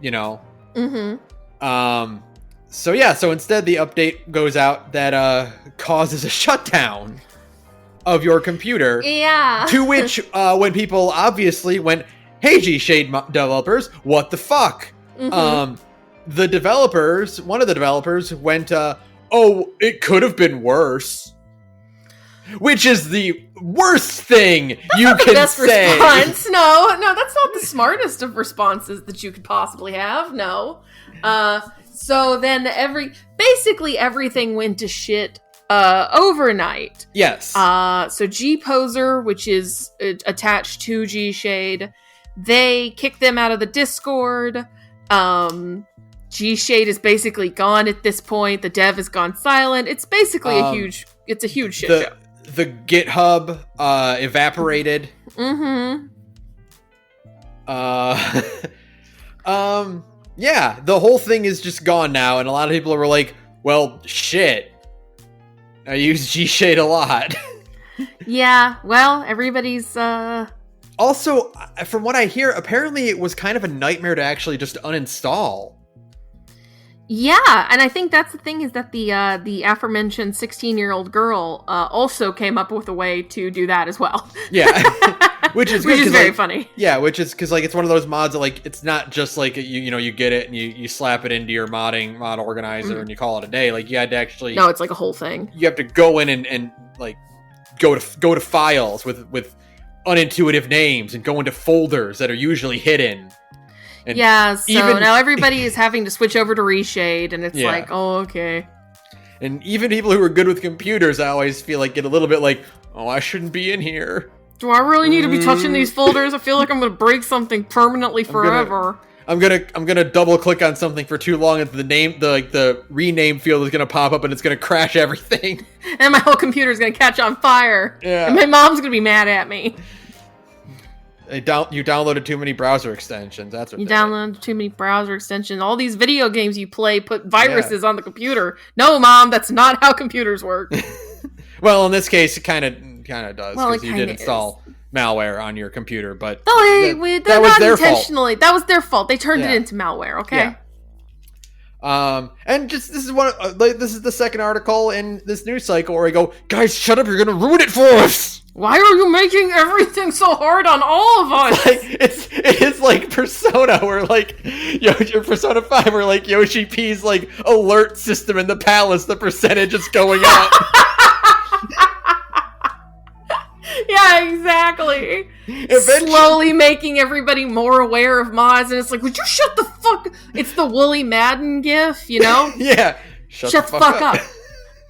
Mm-hmm. So instead the update goes out that causes a shutdown of your computer. Yeah. To which, when people obviously went, hey, G-Shade developers, what the fuck? Mm-hmm. One of the developers went, oh, it could have been worse. Which is the worst thing you can best say. Response. No, that's not the smartest of responses that you could possibly have. No. So then basically everything went to shit overnight. Yes. So G-Poser, which is attached to G-Shade, they kicked them out of the Discord. G-Shade is basically gone at this point. The dev has gone silent. It's basically a huge shit show. The GitHub evaporated. Mm-hmm. Yeah, the whole thing is just gone now, and a lot of people are like, well, shit. I use G-Shade a lot. Yeah, well, everybody's Also, from what I hear, apparently it was kind of a nightmare to actually just uninstall. Yeah, and I think that's the thing is that the aforementioned 16-year-old girl also came up with a way to do that as well. Yeah, which is very funny. Yeah, which is because it's one of those mods that it's not just you get it and you slap it into your mod organizer and you call it a day. You had to actually it's a whole thing. You have to go in and go to files with unintuitive names and go into folders that are usually hidden. And so now everybody is having to switch over to Reshade, and it's oh, okay. And even people who are good with computers, I always feel get a little bit oh, I shouldn't be in here. Do I really need to be touching these folders? I feel like I'm going to break something permanently forever. I'm gonna double click on something for too long, and the rename field is gonna pop up, and it's gonna crash everything. And my whole computer is gonna catch on fire. Yeah. And my mom's gonna be mad at me. You downloaded too many browser extensions. That's what you downloaded too many browser extensions. All these video games you play put viruses on the computer. No, Mom, that's not how computers work. Well, in this case, it kind of does, because you did install malware on your computer, but that was their intentionally fault. That was their fault. They turned it into malware. Okay. Yeah. And just this is the second article in this news cycle where I go, guys, shut up! You're gonna ruin it for us. Why are you making everything so hard on all of us? It is like Persona, where Persona 5, where like Yoshi P's like alert system in the palace, the percentage is going up. Yeah, exactly. Slowly making everybody more aware of mods, and it's like, would you shut the fuck? It's the Wooly Madden gif, you know? Yeah. Shut the fuck up.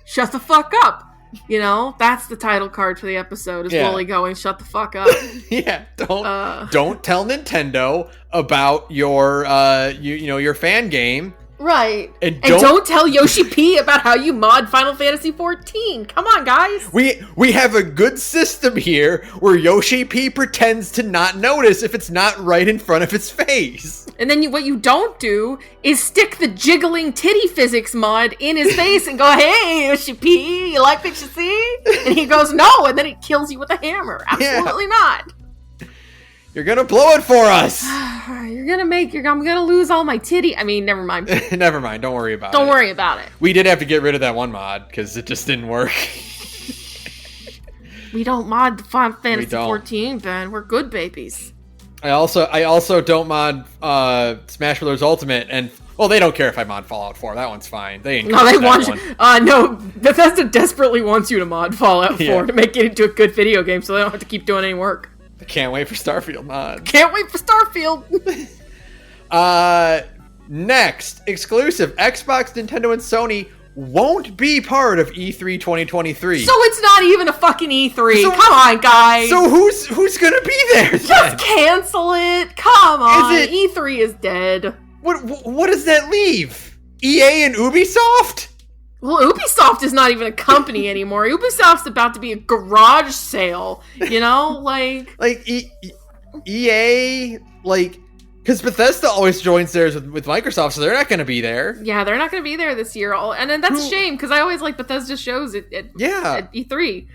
Shut the fuck up. You know, that's the title card for the episode. Is Wooly going, shut the fuck up? Yeah. Don't tell Nintendo about your your fan game. Right. And don't tell Yoshi P about how you mod Final Fantasy XIV. Come on, guys. We have a good system here where Yoshi P pretends to not notice if it's not right in front of his face. And then what you don't do is stick the jiggling titty physics mod in his face and go, hey, Yoshi P, you like what you see? And he goes, no, and then he kills you with a hammer. Absolutely not. You're gonna blow it for us. I'm gonna lose all my titty. I mean, never mind. Never mind. Don't worry about it. Don't worry about it. We did have to get rid of that one mod because it just didn't work. We don't mod the Final Fantasy XIV, Ben. We're good babies. I also don't mod Smash Bros. Ultimate, and well, they don't care if I mod Fallout 4. That one's fine. They want you. No, Bethesda desperately wants you to mod Fallout 4 to make it into a good video game, so they don't have to keep doing any work. I can't wait for Starfield mod. Can't wait for Starfield. Next, exclusive. Xbox, Nintendo, and Sony won't be part of E3 2023. So it's not even a fucking E3. Come on, guys. So who's gonna be there then? Just cancel it. Come on. E3 is dead. What does that leave? EA and Ubisoft? Well, Ubisoft is not even a company anymore. Ubisoft's about to be a garage sale, you know? Like EA, because Bethesda always joins theirs with Microsoft, so they're not going to be there. Yeah, they're not going to be there this year. And then that's a shame, because I always like Bethesda shows at E3.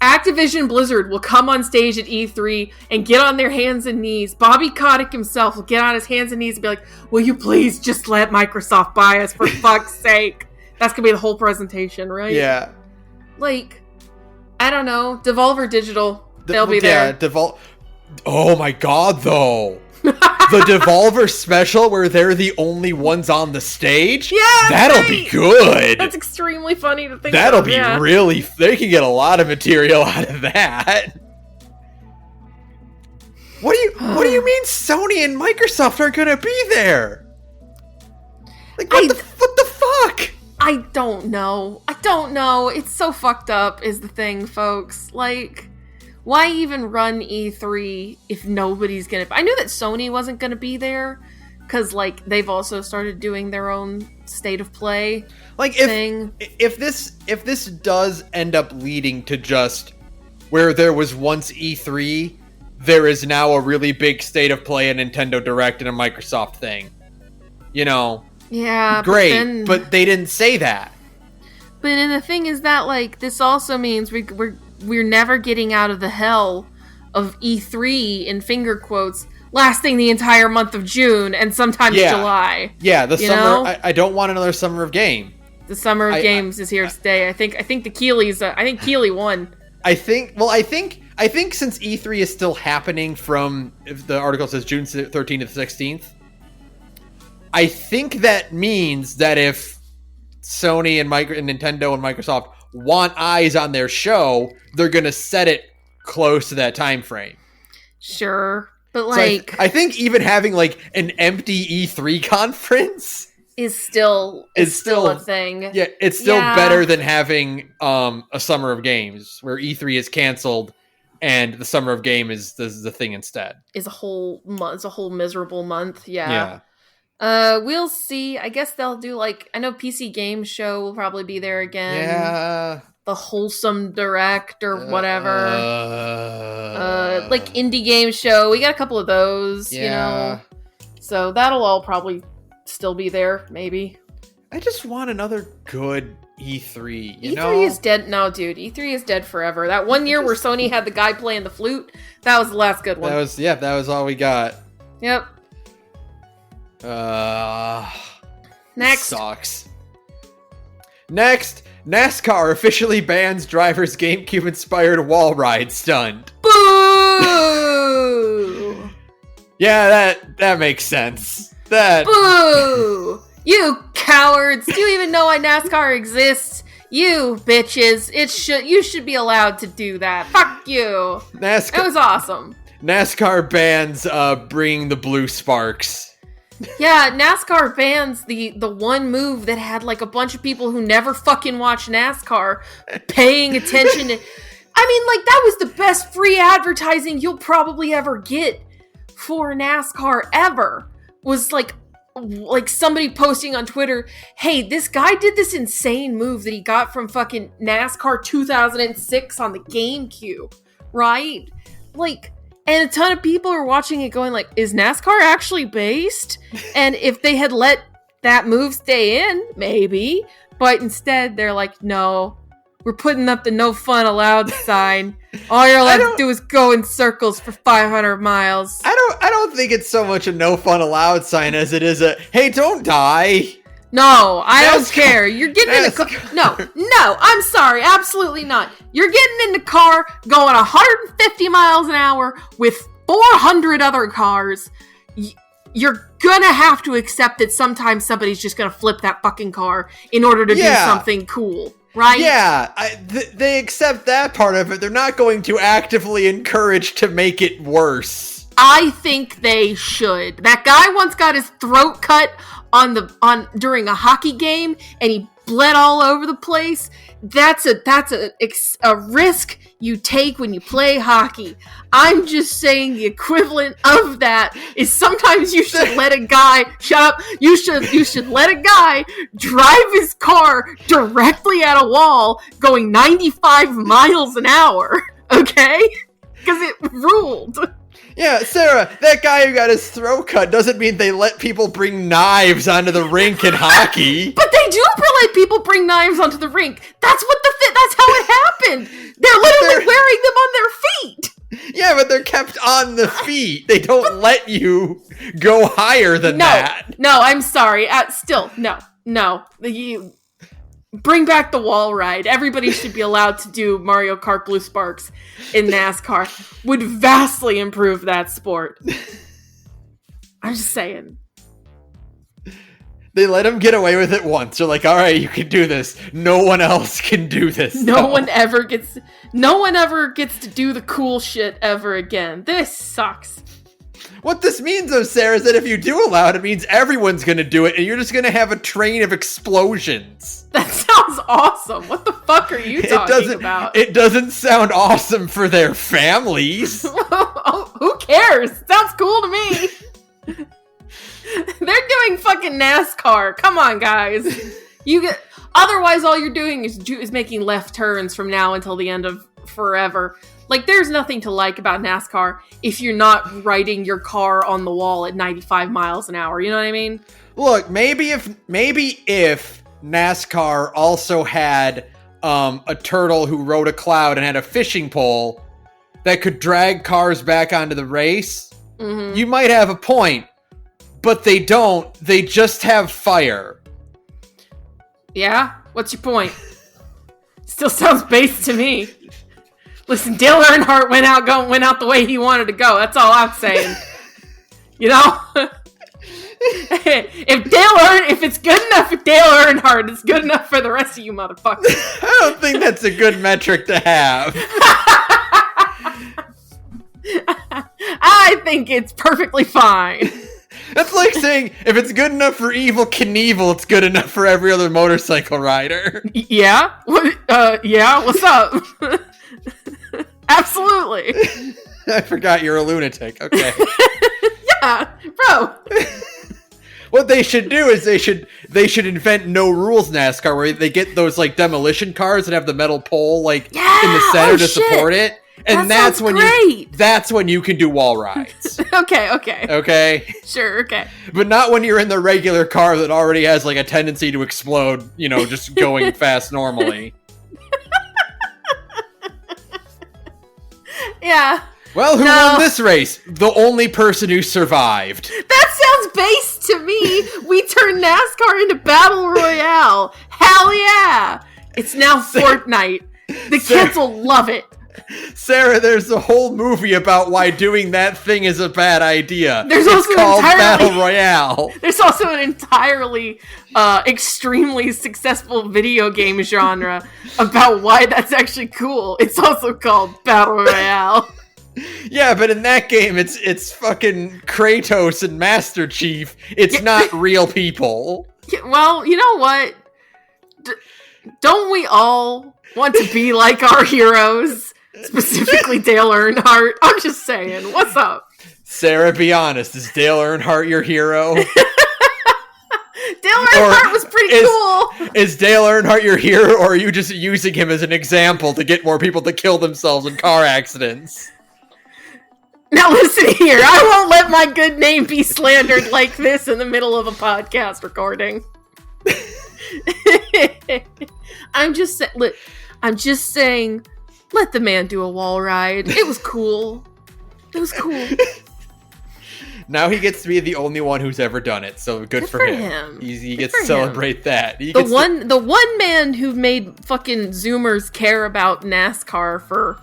Activision Blizzard will come on stage at E3 and get on their hands and knees. Bobby Kotick himself will get on his hands and knees and be like, will you please just let Microsoft buy us, for fuck's sake? That's going to be the whole presentation, right? Yeah. I don't know. Devolver Digital. They'll be there. Oh my god, though. The Devolver special where they're the only ones on the stage? Yeah, that'll be good. That's extremely funny to think That'll be really... They can get a lot of material out of that. What do you mean Sony and Microsoft are gonna be there? What the fuck? I don't know. It's so fucked up is the thing, folks. Why even run E3 if nobody's gonna... I knew that Sony wasn't gonna be there, because, they've also started doing their own state of play thing. If this does end up leading to just where there was once E3, there is now a really big state of play, a Nintendo Direct, and a Microsoft thing. You know? Yeah, great, but they didn't say that. But then the thing is that, this also means we're never getting out of the hell of E3 in finger quotes, lasting the entire month of June and sometimes July. Yeah, the summer. I don't want another summer of game. The summer of games is here to stay. I think the Keeley's. I think Keeley won. I think since E3 is still happening from, if the article says June 13th to 16th, I think that means that if Sony and Nintendo and Microsoft want eyes on their show, they're gonna set it close to that time frame. Sure, but I think even having an empty E3 conference is still a thing. Yeah, it's still better than having a Summer of Games where E3 is canceled and the Summer of Game is the thing instead. Is a whole miserable month. Yeah. We'll see. I guess they'll do I know PC Game Show will probably be there again. Yeah. The Wholesome Direct or whatever. Indie Game Show. We got a couple of those, So that'll all probably still be there, maybe. I just want another good E3, E3 is dead. No, dude. E3 is dead forever. That one year where Sony had the guy playing the flute, that was the last good one. That was all we got. Yep. Next. Sucks. Next, NASCAR officially bans drivers' GameCube-inspired wall ride stunt. Boo! Yeah, that makes sense. Boo! You cowards! Do you even know why NASCAR exists? You bitches! You should be allowed to do that. Fuck you! NASCAR. It was awesome. NASCAR bans bringing the blue sparks. Yeah, NASCAR bans the one move that had a bunch of people who never fucking watch NASCAR paying attention to. I mean, that was the best free advertising you'll probably ever get for NASCAR ever. Was somebody posting on Twitter, hey, this guy did this insane move that he got from fucking NASCAR 2006 on the GameCube, right? And a ton of people are watching it going is NASCAR actually based? And if they had let that move stay in, maybe. But instead, they're no, we're putting up the no fun allowed sign. All you're allowed to do is go in circles for 500 miles. I don't think it's so much a no fun allowed sign as it is a, hey, don't die. No, I don't care. You're getting in the car. No, I'm sorry. Absolutely not. You're getting in the car going 150 miles an hour with 400 other cars. You're gonna have to accept that sometimes somebody's just gonna flip that fucking car in order to do something cool, right? Yeah, they accept that part of it. They're not going to actively encourage to make it worse. I think they should. That guy once got his throat cut during a hockey game, and he bled all over the place. That's a risk you take when you play hockey. I'm just saying the equivalent of that is sometimes you should let a guy shut up. You should let a guy drive his car directly at a wall going 95 miles an hour. Okay, because it ruled. Yeah, Sarah, that guy who got his throat cut doesn't mean they let people bring knives onto the rink in hockey. But they do let people bring knives onto the rink. That's how it happened. They're literally wearing them on their feet. Yeah, but they're kept on the feet. They don't let you go higher than that. No, I'm sorry. No. Bring back the wall ride. Everybody should be allowed to do Mario Kart Blue Sparks in NASCAR. Would vastly improve that sport. I'm just saying. They let him get away with it once. They're all right, you can do this. No one else can do this. No one ever gets to do the cool shit ever again. This sucks. What this means, though, Sarah, is that if you do allow it, it means everyone's going to do it, and you're just going to have a train of explosions. That sounds awesome. What the fuck are you talking about? It doesn't sound awesome for their families. Who cares? Sounds cool to me. They're doing fucking NASCAR. Come on, guys. Otherwise, all you're doing is making left turns from now until the end of forever. There's nothing to like about NASCAR if you're not riding your car on the wall at 95 miles an hour. You know what I mean? Look, maybe if NASCAR also had a turtle who rode a cloud and had a fishing pole that could drag cars back onto the race, you might have a point. But they don't. They just have fire. Yeah? What's your point? Still sounds base to me. Listen, Dale Earnhardt went out the way he wanted to go. That's all I'm saying. You know? If it's good enough for Dale Earnhardt, it's good enough for the rest of you motherfuckers. I don't think that's a good metric to have. I think it's perfectly fine. That's like saying, if it's good enough for Evel Knievel, it's good enough for every other motorcycle rider. Yeah? Yeah, what's up? Absolutely. I forgot you're a lunatic. Okay. Yeah, bro. What they should do is they should invent no rules NASCAR, where they get those like demolition cars that have the metal pole in the center to support it. And that's when you can do wall rides. Okay. Sure, okay. But not when you're in the regular car that already has like a tendency to explode, just going fast normally. Yeah. Well, who won this race? The only person who survived. That sounds base to me. We turned NASCAR into Battle Royale. Hell yeah. It's now Fortnite. The kids will love it. Sarah, there's a whole movie about why doing that thing is a bad idea. It's called Battle Royale. There's also an entirely extremely successful video game genre about why that's actually cool. It's also called Battle Royale. Yeah, but in that game, it's fucking Kratos and Master Chief. It's not real people. Well, you know what? Don't we all want to be like our heroes? Specifically Dale Earnhardt. I'm just saying. What's up? Sarah, be honest. Is Dale Earnhardt your hero? Dale Earnhardt was pretty cool. Is Dale Earnhardt your hero, or are you just using him as an example to get more people to kill themselves in car accidents? Now listen here, I won't let my good name be slandered like this in the middle of a podcast recording. I'm just saying, let the man do a wall ride. It was cool. Now he gets to be the only one who's ever done it, so good for him. He gets to celebrate that. The one man who made fucking Zoomers care about NASCAR for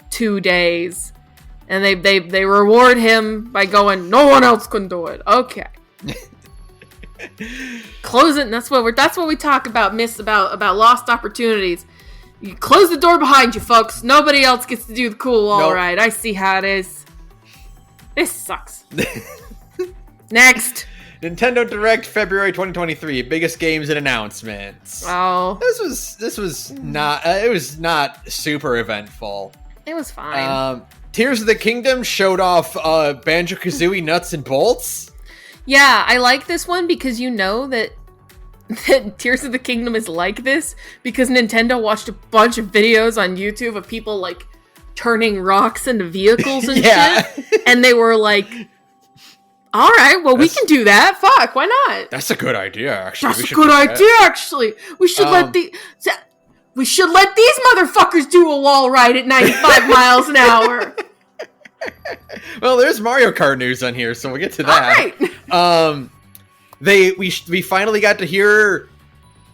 2 days. And they reward him by going, no one else can do it. Okay. Close it, and that's what we talk about, about lost opportunities. You close the door behind you, folks. Nobody else gets to do the cool wall ride. I see how it is. This sucks. Next. Nintendo Direct February 2023. Biggest games and announcements. Oh. This was not it was not super eventful. It was fine. Tears of the Kingdom showed off Banjo-Kazooie nuts and bolts. Yeah, I like this one because you know that Tears of the Kingdom is like this because Nintendo watched a bunch of videos on YouTube of people like turning rocks into vehicles and shit. And they were like, all right, well, we can do that. Fuck, why not? That's a good idea, actually. That's a good idea, actually. We should let these motherfuckers do a wall ride at 95 miles an hour. Well, there's Mario Kart news on here, so we'll get to that. All right. We finally got to hear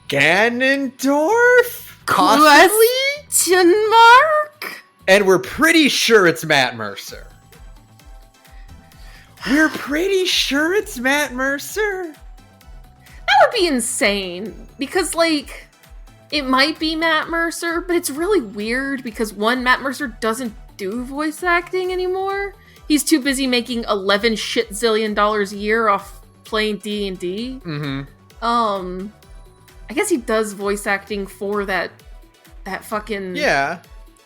Ganondorf? Possibly? Question mark? And we're pretty sure it's Matt Mercer. We're pretty sure it's Matt Mercer. That would be insane. Because, like, it might be Matt Mercer, but it's really weird because, one, Matt Mercer doesn't do voice acting anymore. He's too busy making $11 zillion a year off playing D&D. Mm-hmm. I guess he does voice acting for that fucking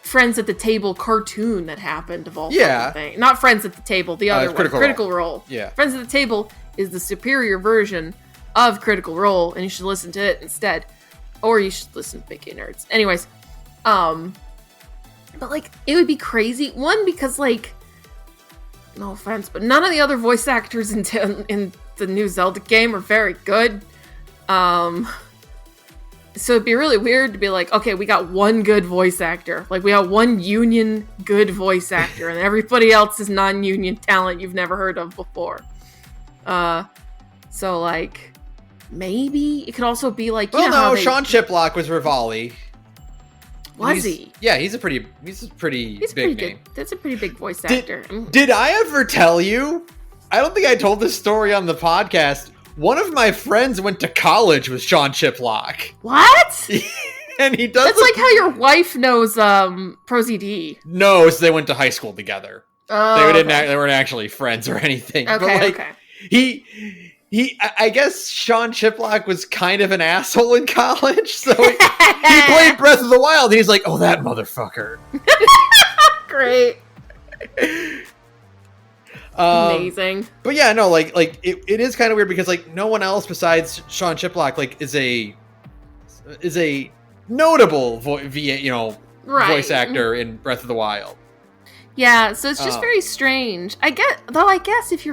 Friends at the Table cartoon that happened of all fucking thing. Not Friends at the Table, the other one. Critical Role. Yeah. Friends at the Table is the superior version of Critical Role, and you should listen to it instead. Or you should listen to Big Gay Nerds. Anyways, but, like, it would be crazy. One, because, like, no offense, but none of the other voice actors in the new Zelda game are very good. So it'd be really weird to be like, okay, we got one good voice actor. Like, we got one union good voice actor, and everybody else is non-union talent you've never heard of before. So, like, maybe it could also be like, Sean Chiplock was Rivali. Was he? Yeah, he's a pretty big name. That's a pretty big voice actor. Did I ever tell you? I don't think I told this story on the podcast. One of my friends went to college with Sean Chiplock. What? And he does. That's like how your wife knows Prosy D. No, they went to high school together. Oh, they weren't actually friends or anything. Okay, but, like, okay. I guess Sean Chiplock was kind of an asshole in college, so he played Breath of the Wild. And he's like, oh, that motherfucker. Great. Amazing. But yeah, no, like it is kind of weird because like no one else besides Sean Chiplock like is a notable voice actor in Breath of the Wild. Yeah, so it's just very strange. I guess if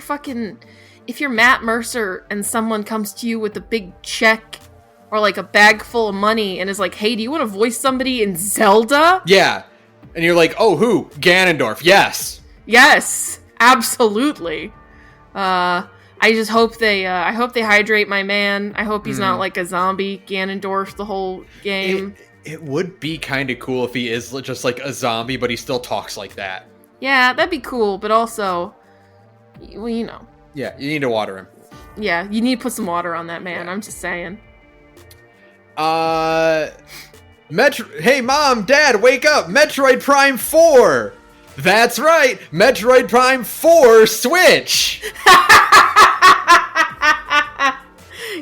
you're Matt Mercer and someone comes to you with a big check or like a bag full of money and is like, hey, do you want to voice somebody in Zelda? Yeah. And you're like, oh, who? Ganondorf. Yes. Yes, absolutely. I just hope they hydrate my man. I hope he's not like a zombie Ganondorf the whole game. It would be kind of cool if he is just like a zombie, but he still talks like that. Yeah, that'd be cool, but also, well, you know. Yeah, you need to water him. Yeah, you need to put some water on that man, I'm just saying. Hey, Mom, Dad, wake up! Metroid Prime 4! That's right! Metroid Prime 4 Switch!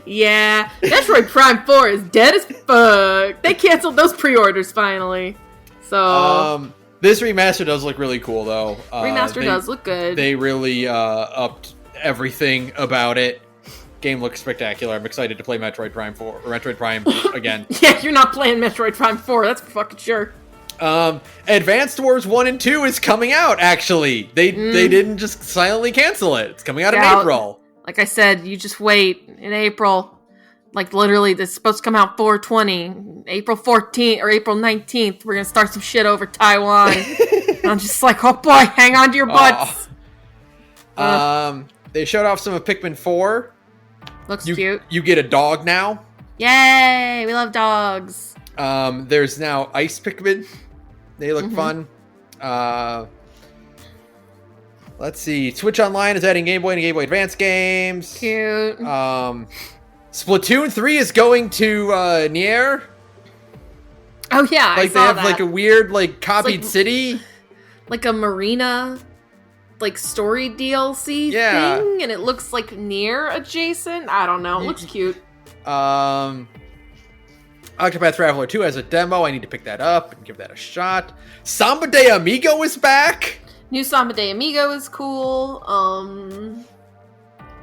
Yeah, Metroid Prime 4 is dead as fuck. They canceled those pre-orders finally. So... This remaster does look really cool, though. Remaster does look good. They really upped everything about it. Game looks spectacular. I'm excited to play Metroid Prime 4 or Metroid Prime again. Yeah, you're not playing Metroid Prime 4. That's for fucking sure. Advanced Wars 1 and 2 is coming out. Actually, they didn't just silently cancel it. It's coming out in April. Like I said, you just wait in April. Like literally, this is supposed to come out 4/20, April 14th or April 19th. We're gonna start some shit over Taiwan. I'm just like, oh boy, hang on to your butts. They showed off some of Pikmin 4. Looks cute. You get a dog now. Yay! We love dogs. There's now Ice Pikmin. They look fun. Let's see. Switch Online is adding Game Boy and Game Boy Advance games. Cute. Splatoon 3 is going to Nier. Oh yeah, like I saw they have that. like a weird like copied city, like a marina, like story DLC thing, and it looks like Nier adjacent. I don't know. It looks cute. Octopath Traveler 2 has a demo. I need to pick that up and give that a shot. Samba de Amigo is back. New Samba de Amigo is cool.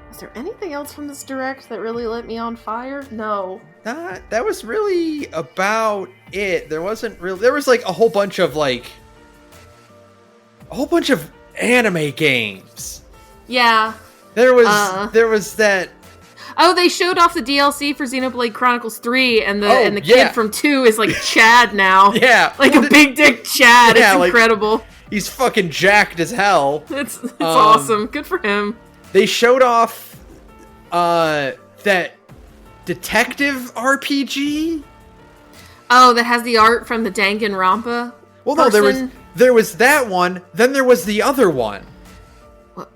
Is there anything else from this direct that really lit me on fire? No. That was really about it. There wasn't really... There was like a whole bunch of anime games. Yeah. There was that... Oh, they showed off the DLC for Xenoblade Chronicles 3, and the kid from 2 is like Chad now. Yeah. Like a big dick Chad. Yeah, it's incredible. He's fucking jacked as hell. It's awesome. Good for him. They showed off that detective RPG. Oh, that has the art from the Danganronpa. Well, no, there was that one. Then there was the other one. What?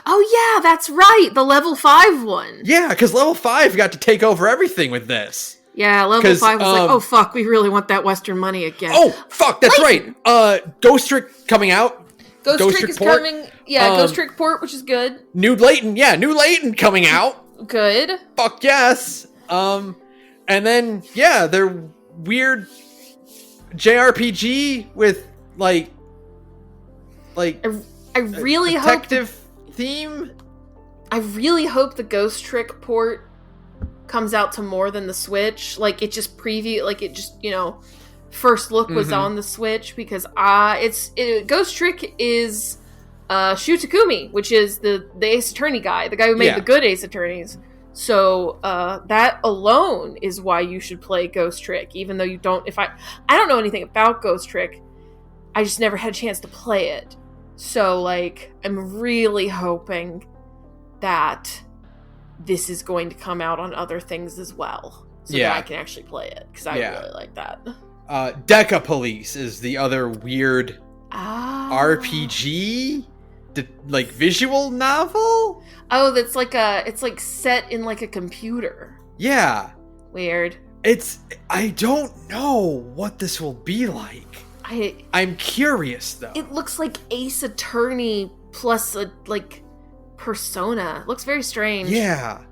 Oh yeah, that's right. The level 5 one. Yeah, because level 5 got to take over everything with this. Yeah, level 5 was like, oh fuck, we really want that Western money again. Oh fuck, that's right. Ghost Trick coming out. Ghost Trick is Port. Coming. Yeah, Ghost Trick Port, which is good. New Layton coming out. Good. Fuck yes. And then they're weird JRPG with like I really hope detective theme. I really hope the Ghost Trick port comes out to more than the Switch. Like it just first look was on the Switch, because Ghost Trick is Shu Takumi, which is the Ace Attorney guy, the guy who made the good Ace Attorneys. So that alone is why you should play Ghost Trick, even though you don't. I don't know anything about Ghost Trick, I just never had a chance to play it. So like I'm really hoping that this is going to come out on other things as well, so that I can actually play it, because I really like that. Deca Police is the other weird RPG, like visual novel. Oh, that's like it's like set in like a computer. Yeah. Weird. I don't know what this will be like. I'm curious though. It looks like Ace Attorney plus a like Persona. It looks very strange. Yeah.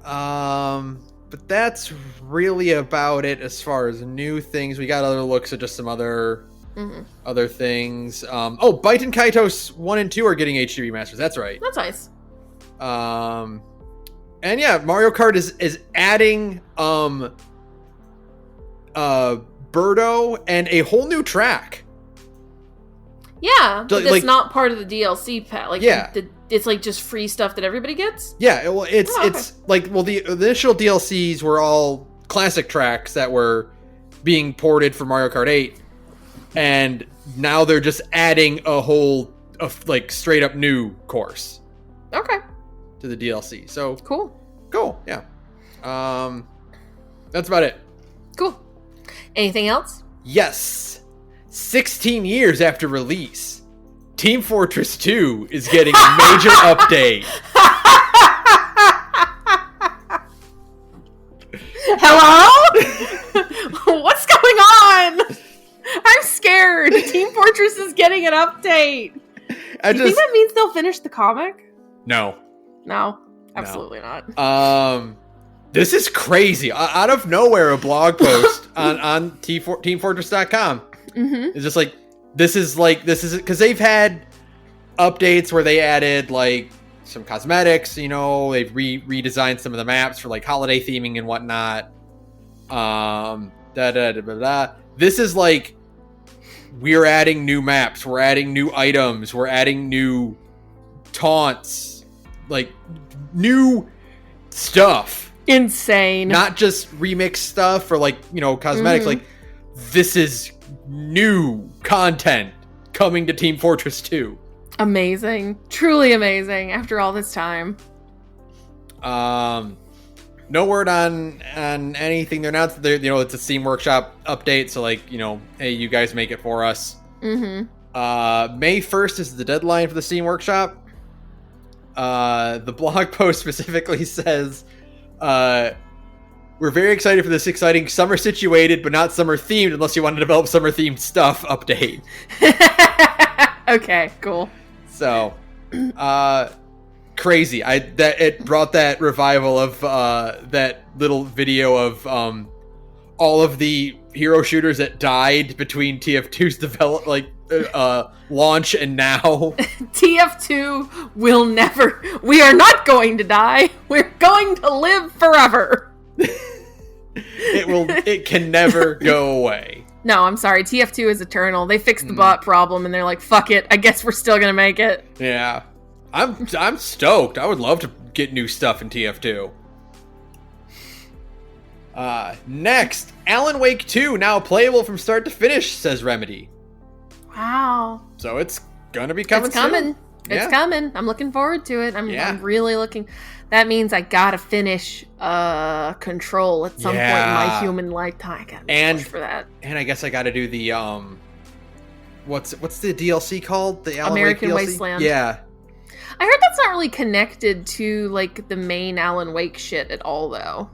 But that's really about it as far as new things. We got other looks at just some other things. Bite and Kaitos 1 and 2 are getting HD remasters. That's right. That's nice. And yeah, Mario Kart is adding Birdo and a whole new track. Yeah, but like, it's not part of the DLC pack. Like, yeah. It's like just free stuff that everybody gets? Yeah, well, it's like, well, the initial DLCs were all classic tracks that were being ported for Mario Kart 8, and now they're just adding a whole, like, straight up new course. Okay. To the DLC. So cool, yeah. That's about it. Cool. Anything else? Yes. 16 years after release, Team Fortress 2 is getting a major update. Hello? What's going on? I'm scared. Team Fortress is getting an update. Do you think that means they'll finish the comic? No, absolutely not. This is crazy. Out of nowhere, a blog post on teamfortress.com is just like, this is because they've had updates where they added like some cosmetics, they've redesigned some of the maps for like holiday theming and whatnot. This is like, we're adding new maps, we're adding new items, we're adding new taunts, like new stuff. Insane. Not just remix stuff or like, cosmetics. Like, this is new content coming to Team Fortress 2. Amazing. Truly amazing after all this time. No word on anything. They're announced there, it's a Steam Workshop update, so like, hey, you guys make it for us. May 1st is the deadline for the Steam Workshop. The blog post specifically says, we're very excited for this exciting summer situated but not summer themed unless you want to develop summer themed stuff update. Okay, cool. So, crazy. It brought that revival of that little video of all of the hero shooters that died between TF2's develop launch and now. TF2 will never. We are not going to die. We're going to live forever. It can never go away. No, I'm sorry. TF2 is eternal. They fixed the bot problem and they're like, fuck it. I guess we're still gonna make it. Yeah. I'm stoked. I would love to get new stuff in TF2. Next, Alan Wake 2 now playable from start to finish, says Remedy. Wow. So it's gonna be coming. It's coming. Soon. It's coming. I'm looking forward to it. I'm really looking. That means I gotta finish Control at some point in my human lifetime. I gotta push for that. And I guess I gotta do the what's the DLC called? The Alan American Wake DLC? Wasteland. Yeah. I heard that's not really connected to like the main Alan Wake shit at all, though.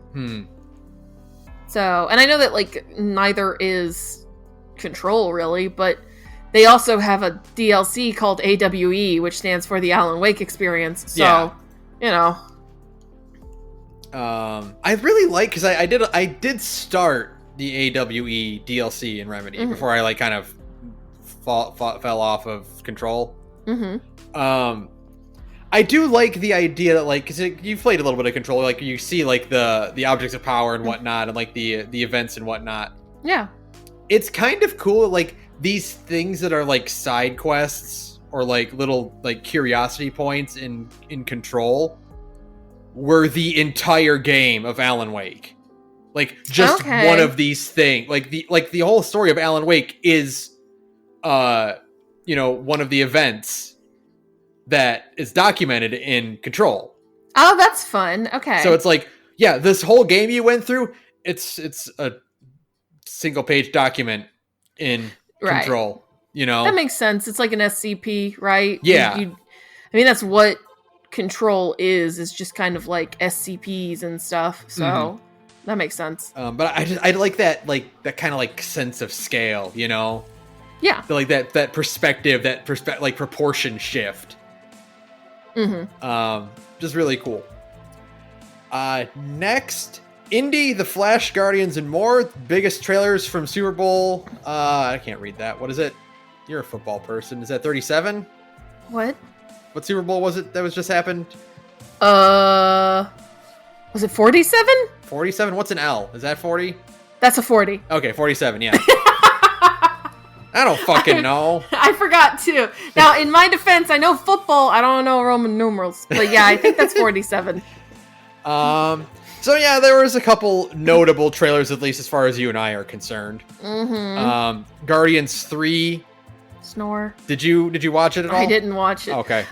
So, and I know that like neither is Control really, but they also have a DLC called AWE, which stands for the Alan Wake Experience. So, I really like, because I did start the AWE DLC in Remedy before I like kind of fell off of Control. I do like the idea that like, because you've played a little bit of Control, like you see like the objects of power and whatnot, and like the events and whatnot. Yeah, it's kind of cool, like these things that are like side quests or like little like curiosity points in Control were the entire game of Alan Wake. Like just one of these things. Like the whole story of Alan Wake is one of the events that is documented in Control. Oh, that's fun. Okay. So it's like, yeah, this whole game you went through, it's a single page document in Control. That makes sense. It's like an SCP, right? Yeah. I mean, that's what Control is just kind of like SCPs and stuff. So that makes sense. But I like that kind of like sense of scale, Yeah. Like that perspective, like proportion shift. Just really cool. Next, Indy, The Flash, Guardians, and more. Biggest trailers from Super Bowl. I can't read that. What is it? You're a football person. Is that 37? What? What Super Bowl was it that was just happened? Was it 47? 47? What's an L? Is that 40? That's a 40. Okay, 47, yeah. I don't fucking know. I forgot too. Now, in my defense, I know football. I don't know Roman numerals. But yeah, I think that's 47. So yeah, there was a couple notable trailers, at least as far as you and I are concerned. Guardians 3. Snore. Did you watch it at all? I didn't watch it. Okay.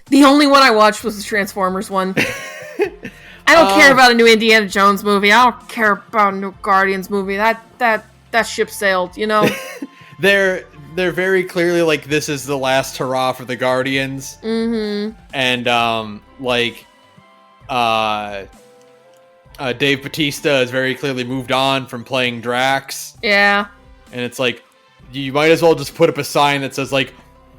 The only one I watched was the Transformers one. I don't care about a new Indiana Jones movie. I don't care about a new Guardians movie. That ship sailed, you know? They're very clearly like, this is the last hurrah for the Guardians. And Dave Bautista has very clearly moved on from playing Drax. Yeah. And it's like, you might as well just put up a sign that says, like,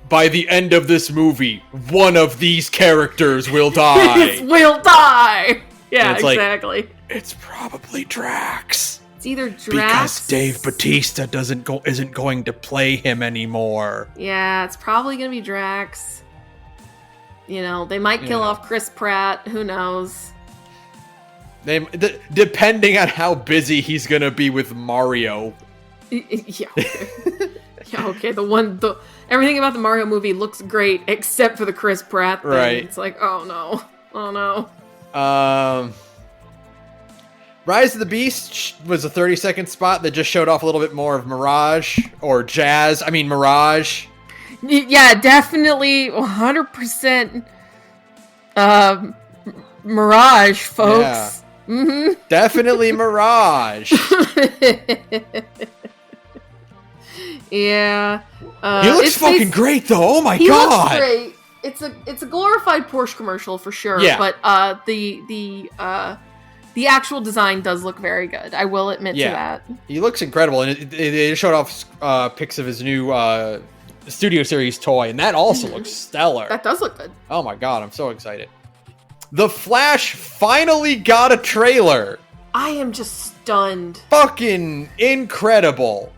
by the end of this movie, one of these characters will die. Will die! Yeah, exactly. Like, it's probably Drax. It's either Drax... Because Dave Bautista isn't going to play him anymore. Yeah, it's probably going to be Drax. You know, they might kill off Chris Pratt. Who knows? Depending on how busy he's going to be with Mario. Yeah, okay. Yeah, okay. Everything about the Mario movie looks great, except for the Chris Pratt thing. Right. It's like, oh no. Rise of the Beast was a 30-second spot that just showed off a little bit more of Mirage, or Jazz. I mean, Mirage. Yeah, definitely 100% Mirage, folks. Yeah. Definitely Mirage. Yeah. He looks fucking great, though. Oh my god. He looks great. It's a glorified Porsche commercial for sure. Yeah. But the actual design does look very good. I will admit to that. He looks incredible, and it showed off pics of his new Studio Series toy, and that also looks stellar. That does look good. Oh my god, I'm so excited. The Flash finally got a trailer. I am just stunned. Fucking incredible.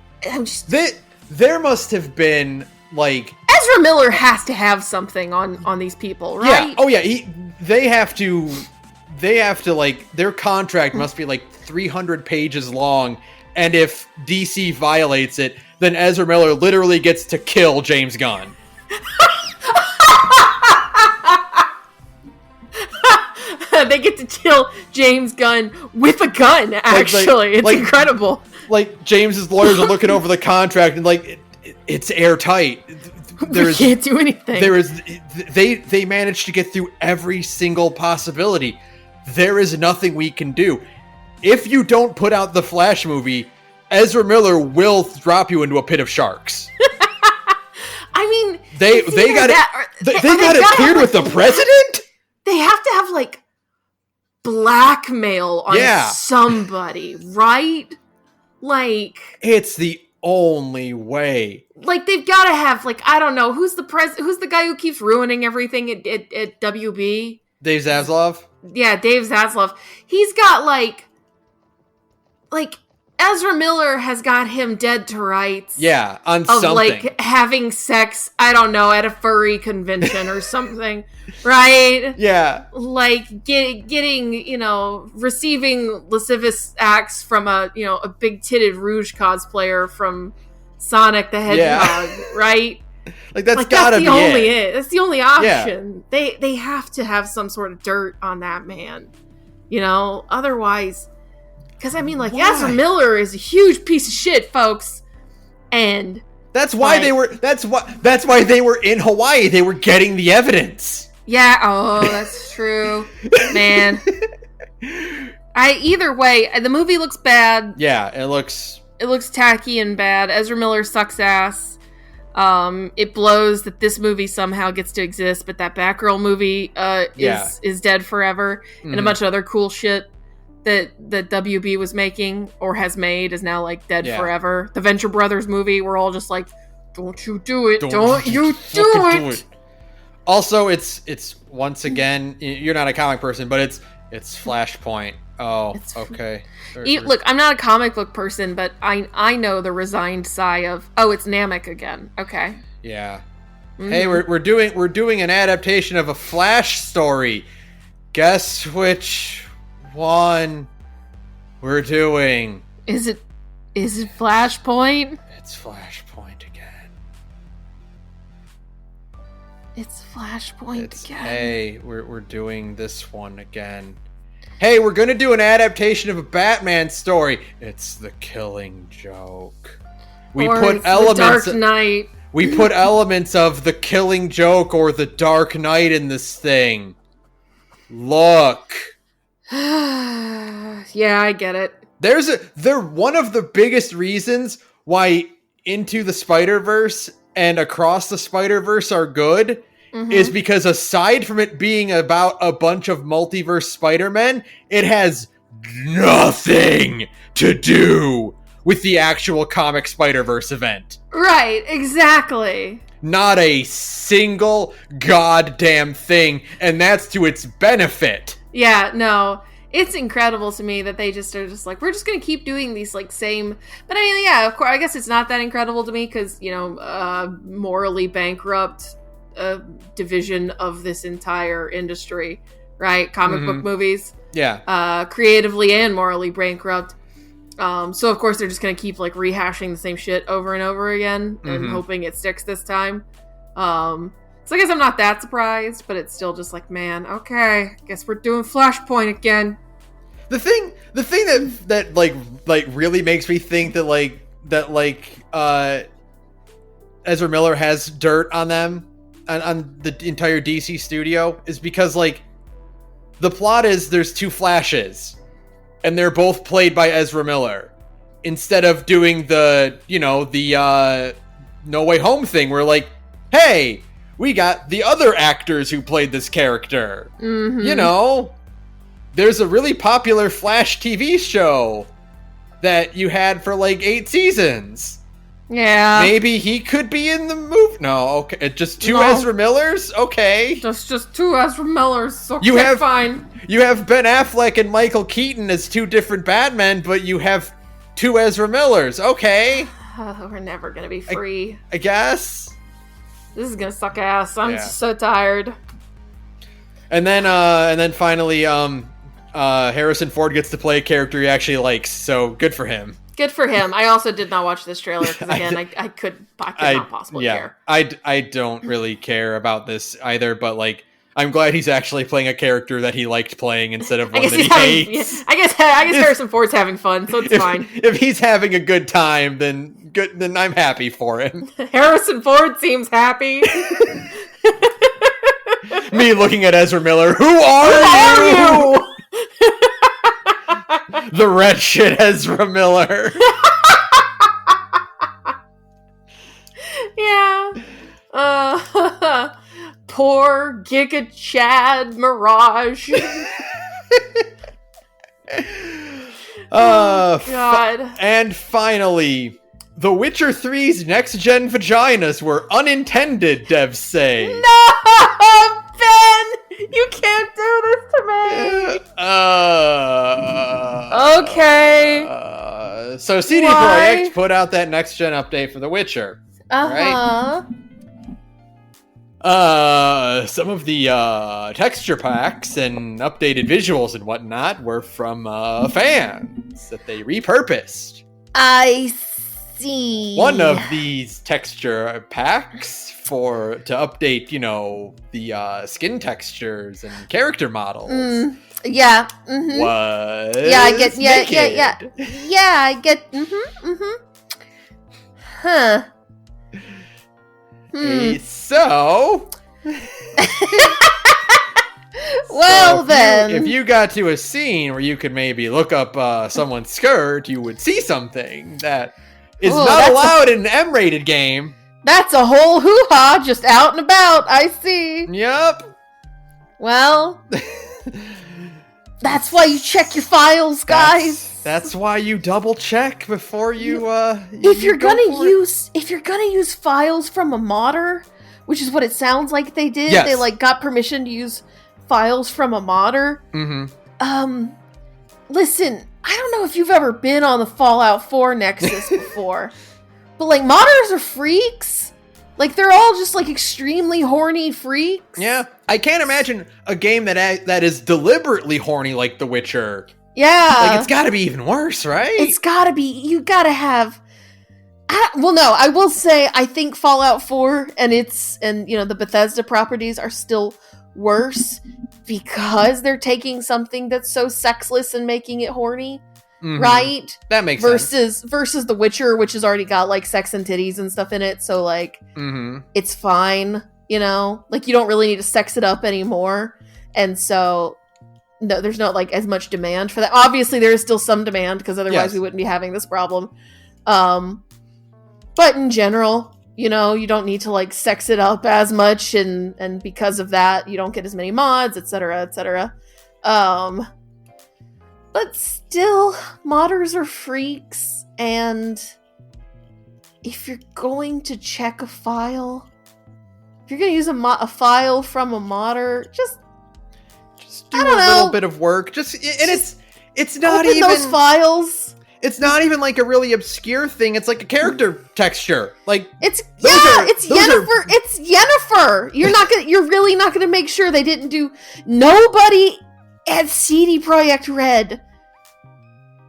There must have been, like... Ezra Miller has to have something on these people, right? Yeah. Oh yeah, they have to, like, their contract must be like 300 pages long, and if DC violates it, then Ezra Miller literally gets to kill James Gunn. They get to kill James Gunn with a gun, actually. It's incredible. Like, James's lawyers are looking over the contract, and, like, it's airtight. We can't do anything. They managed to get through every single possibility. There is nothing we can do. If you don't put out the Flash movie, Ezra Miller will drop you into a pit of sharks. I mean, they got it cleared with the president? They have to have, like, blackmail on somebody, right? Like, it's the only way. Like, they've got to have, like, I don't know, who's the guy who keeps ruining everything at WB? Dave Zaslav? Yeah, Dave Zaslav. He's got, like Ezra Miller has got him dead to rights. Yeah, on of, something. Like, having sex, I don't know, at a furry convention or something, right? Yeah. Like, getting, you know, receiving lascivious acts from a big-titted Rouge cosplayer from Sonic the Hedgehog, right? Like, that's gotta be it. That's the only option. Yeah. They have to have some sort of dirt on that man, you know? Otherwise... Because, I mean, like, Ezra Miller is a huge piece of shit, folks. And that's why they were in Hawaii. They were getting the evidence. Yeah, that's true. Man. Either way, the movie looks bad. Yeah, it looks tacky and bad. Ezra Miller sucks ass. It blows that this movie somehow gets to exist, but that Batgirl movie is dead forever. Mm-hmm. And a bunch of other cool shit that WB was making or has made is now, like, dead forever. The Venture Brothers movie, we're all just like, don't you do it. Don't you do it. Also, it's once again, you're not a comic person, but it's Flashpoint. Oh, okay. Look, I'm not a comic book person, but I know the resigned sigh of, oh, it's Namek again. Okay. Yeah. Mm-hmm. Hey, we're doing an adaptation of a Flash story. Guess which one we're doing? Is it Flashpoint? It's Flashpoint again. It's Flashpoint again. Hey, we're doing this one again. Hey, we're gonna do an adaptation of a Batman story. It's The Killing Joke. We put elements. The Dark Knight. We put elements of The Killing Joke or The Dark Knight in this thing. Look. Yeah, I get it. They're one of the biggest reasons why Into the Spider-Verse and Across the Spider-Verse are good is because aside from it being about a bunch of multiverse Spider-Men, it has nothing to do with the actual comic Spider-Verse event. Right, exactly. Not a single goddamn thing, and that's to its benefit. Yeah, no. It's incredible to me that they just are just like, we're just going to keep doing these like same, but I mean, yeah, of course, I guess it's not that incredible to me because, morally bankrupt division of this entire industry, right? Comic book movies. Yeah. Creatively and morally bankrupt. So of course they're just going to keep like rehashing the same shit over and over again and hoping it sticks this time. So I guess I'm not that surprised, but it's still just like, man, okay, guess we're doing Flashpoint again. The thing that like really makes me think that Ezra Miller has dirt on them on the entire DC studio is because like the plot is there's two Flashes and they're both played by Ezra Miller instead of doing the No Way Home thing where like, hey, we got the other actors who played this character. There's a really popular Flash TV show that you had for like 8 seasons. Yeah. Maybe he could be in the movie. No, okay. Just two Ezra Millers? Okay. Just two Ezra Millers. Okay, fine. You have Ben Affleck and Michael Keaton as two different Batmen, but you have two Ezra Millers. Okay. We're never going to be free. I guess. This is going to suck ass. I'm just so tired. And then finally, Harrison Ford gets to play a character he actually likes, so good for him. Good for him. I also did not watch this trailer because again, I could not possibly care. I don't really care about this either, but like I'm glad he's actually playing a character that he liked playing instead of one that he hates. I guess Harrison Ford's having fun, so it's fine. If he's having a good time, then I'm happy for him. Harrison Ford seems happy. Me looking at Ezra Miller. Who are you? The wretched Ezra Miller. Yeah. Poor Giga Chad Mirage. Oh, God. And finally, The Witcher 3's next-gen vaginas were unintended, devs say. No, Ben! You can't do this to me! Okay. So CD Projekt put out that next-gen update for The Witcher. Right? Some of the texture packs and updated visuals and whatnot were from fans that they repurposed. I see. One of these texture packs to update, the skin textures and character models. Yeah. Was I get. naked. Yeah, I get. Huh. So. Well, then. If you got to a scene where you could maybe look up someone's skirt, you would see something that is not allowed in an M-rated game. That's a whole hoo-ha just out and about. I see. Yep. Well, that's why you check your files, guys. That's why you double check before you. If you're gonna use files from a modder, which is what it sounds like they did. Yes. They like got permission to use files from a modder. Listen, I don't know if you've ever been on the Fallout 4 Nexus before, but like modders are freaks. Like they're all just like extremely horny freaks. Yeah, I can't imagine a game that is deliberately horny like The Witcher. Yeah, like it's got to be even worse, right? It's got to be. You got to have. Well, no, I will say I think Fallout 4 and the Bethesda properties are still worse because they're taking something that's so sexless and making it horny, right? That makes sense. Versus The Witcher, which has already got like sex and titties and stuff in it, so like it's fine, like you don't really need to sex it up anymore, and so no, there's not like as much demand for that. Obviously, there is still some demand because otherwise we wouldn't be having this problem. But in general, you don't need to like sex it up as much, and because of that, you don't get as many mods, etc., etc. But still, modders are freaks, and if you're going to check a file, if you're going to use a file from a modder, just do a little bit of work. It's not open even those files. It's not even like a really obscure thing. It's like a character texture. Like it's Yennefer. It's Yennefer. You're really not gonna make sure they didn't do. Nobody at CD Projekt Red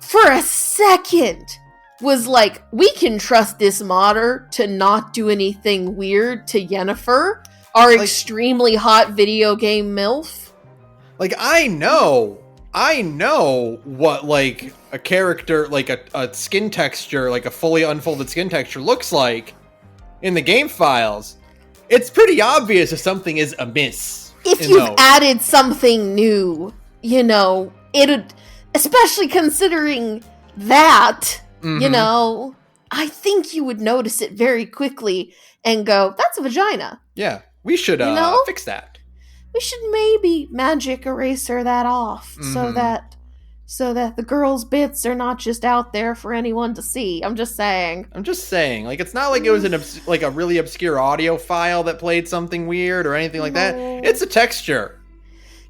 for a second was like, we can trust this modder to not do anything weird to Yennefer, our extremely hot video game MILF. Like I know what like a character, like a skin texture, like a fully unfolded skin texture looks like in the game files. It's pretty obvious if something is amiss. If you've added something new, it'd, especially considering that, I think you would notice it very quickly and go, that's a vagina. Yeah, we should fix that. We should maybe magic eraser that off so that the girls' bits are not just out there for anyone to see. I'm just saying. Like, it's not like it was a really obscure audio file that played something weird or anything like that. It's a texture.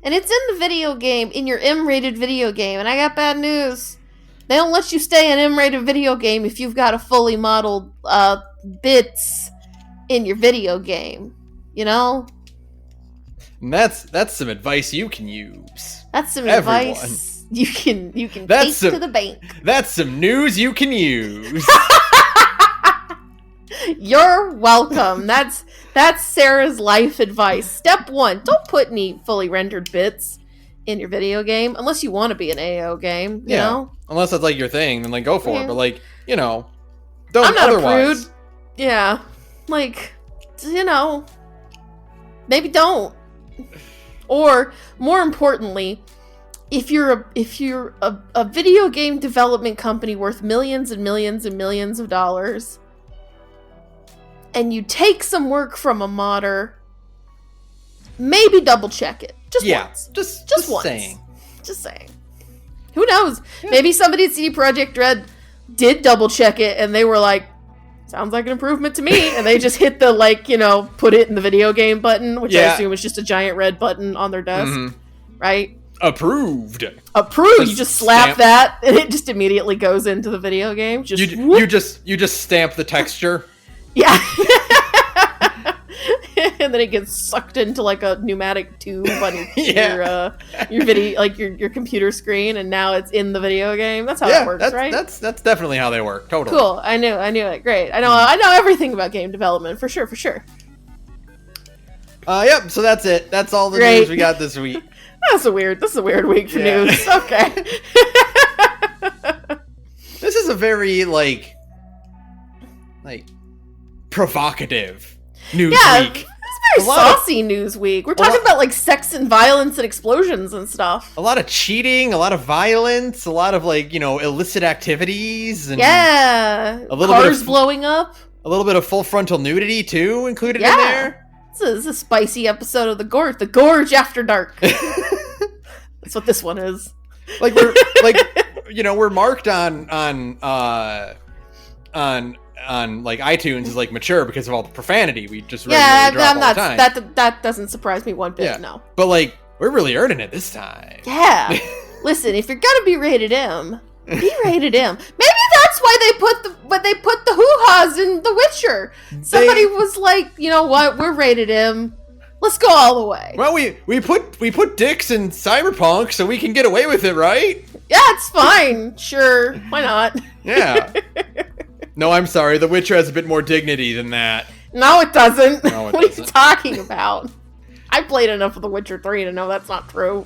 And it's in the video game, in your M-rated video game. And I got bad news. They don't let you stay in M-rated video game if you've got a fully modeled bits in your video game. And that's some advice you can use. That's some advice you can take to the bank. That's some news you can use. You're welcome. That's Sarah's life advice. Step 1, don't put any fully rendered bits in your video game unless you want to be an AO game, you know? Unless that's like your thing, then like go for it. But like, don't I'm not otherwise. A prude. Yeah. Like, maybe don't. Or more importantly, if you're a video game development company worth millions and millions and millions of dollars, and you take some work from a modder, maybe double check it. Just once. Just once. Just saying. Who knows? Yeah. Maybe somebody at CD Projekt Red did double check it and they were like, sounds like an improvement to me. And they just hit the, put it in the video game button, which I assume is just a giant red button on their desk. Right? Approved. You just slap that and it just immediately goes into the video game. You just stamp the texture. Yeah. And then it gets sucked into like a pneumatic tube on your video, like your computer screen, and now it's in the video game. That's how it works, right? That's definitely how they work. Totally. Cool. I knew it. Great. I know everything about game development for sure. Yep. So that's it. That's all the news we got this week. This is a weird week for news. Okay. This is a very like provocative news week. It's very saucy news week. We're talking about like sex and violence and explosions and stuff. A lot of cheating, a lot of violence, a lot of illicit activities, and a little cars blowing up. A little bit of full frontal nudity too included in there. This is a spicy episode of The Gorge After Dark. That's what this one is. Like we're marked on on like iTunes is like mature because of all the profanity we just regularly drop all the time. That doesn't surprise me one bit. No, but like we're really earning it this time. Yeah. Listen, if you're gonna be rated M, be rated M. Maybe that's why they put the hoo-has in The Witcher. Somebody was like, you know what, we're rated M. Let's go all the way. Well, we put dicks in Cyberpunk so we can get away with it, right? Yeah, it's fine. Sure, why not? Yeah. No, I'm sorry. The Witcher has a bit more dignity than that. No, it doesn't. No, it what doesn't. are you talking about? I played enough of The Witcher 3 to know that's not true.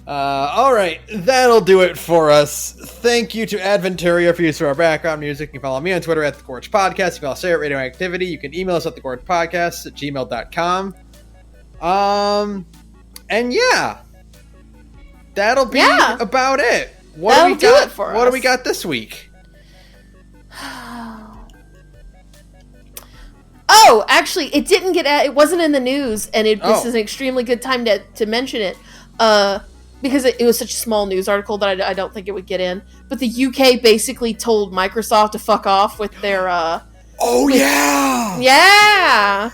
Alright, that'll do it for us. Thank you to Adventuria for use of our background music. You can follow me on Twitter at thegorgepodcast. You can follow Sara at radioinactivity. You can email us at thegorgepodcast@gmail.com. And yeah, that'll be about it. What do we got this week? Oh, actually, it didn't get. It wasn't in the news, and this is an extremely good time to mention it. Because it was such a small news article that I don't think it would get in. But the UK basically told Microsoft to fuck off with their. Yeah. Yeah.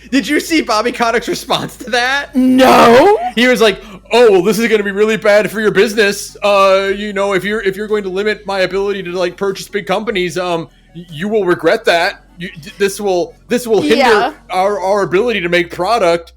Did you see Bobby Kotick's response to that? No. He was like, "Oh, well, this is going to be really bad for your business. If you're going to limit my ability to like purchase big companies, you will regret that. This will hinder our ability to make product.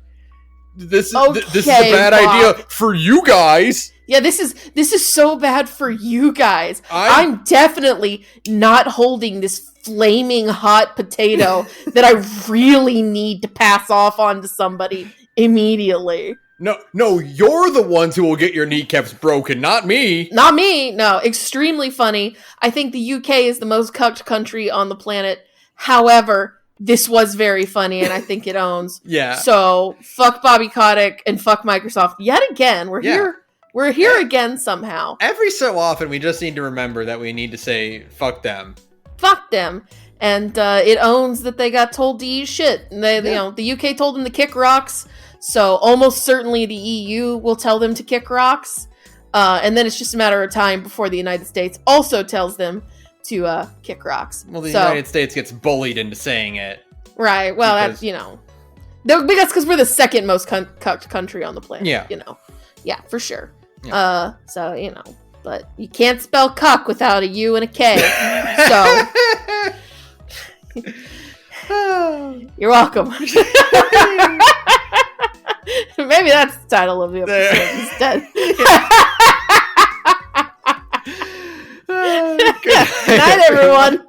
This is a bad idea for you guys." Yeah, this is so bad for you guys. I'm definitely not holding this flaming hot potato that I really need to pass off onto somebody immediately. No, you're the ones who will get your kneecaps broken, not me. Not me. No, extremely funny. I think the UK is the most cucked country on the planet. However, this was very funny, and I think it owns. Yeah. So, fuck Bobby Kotick and fuck Microsoft. Yet again, we're here. We're here again somehow. Every so often, we just need to remember that we need to say, fuck them. Fuck them. And it owns that they got told to eat shit. And the UK told them to kick rocks. So, almost certainly the EU will tell them to kick rocks. And then it's just a matter of time before the United States also tells them to kick rocks. Well, the United States gets bullied into saying it. Right. Well, that's, because we're the second most cucked country on the planet. Yeah. Yeah, for sure. Yeah. But you can't spell cuck without a U and a K. So. You're welcome. Maybe that's the title of the episode instead. Good night, everyone.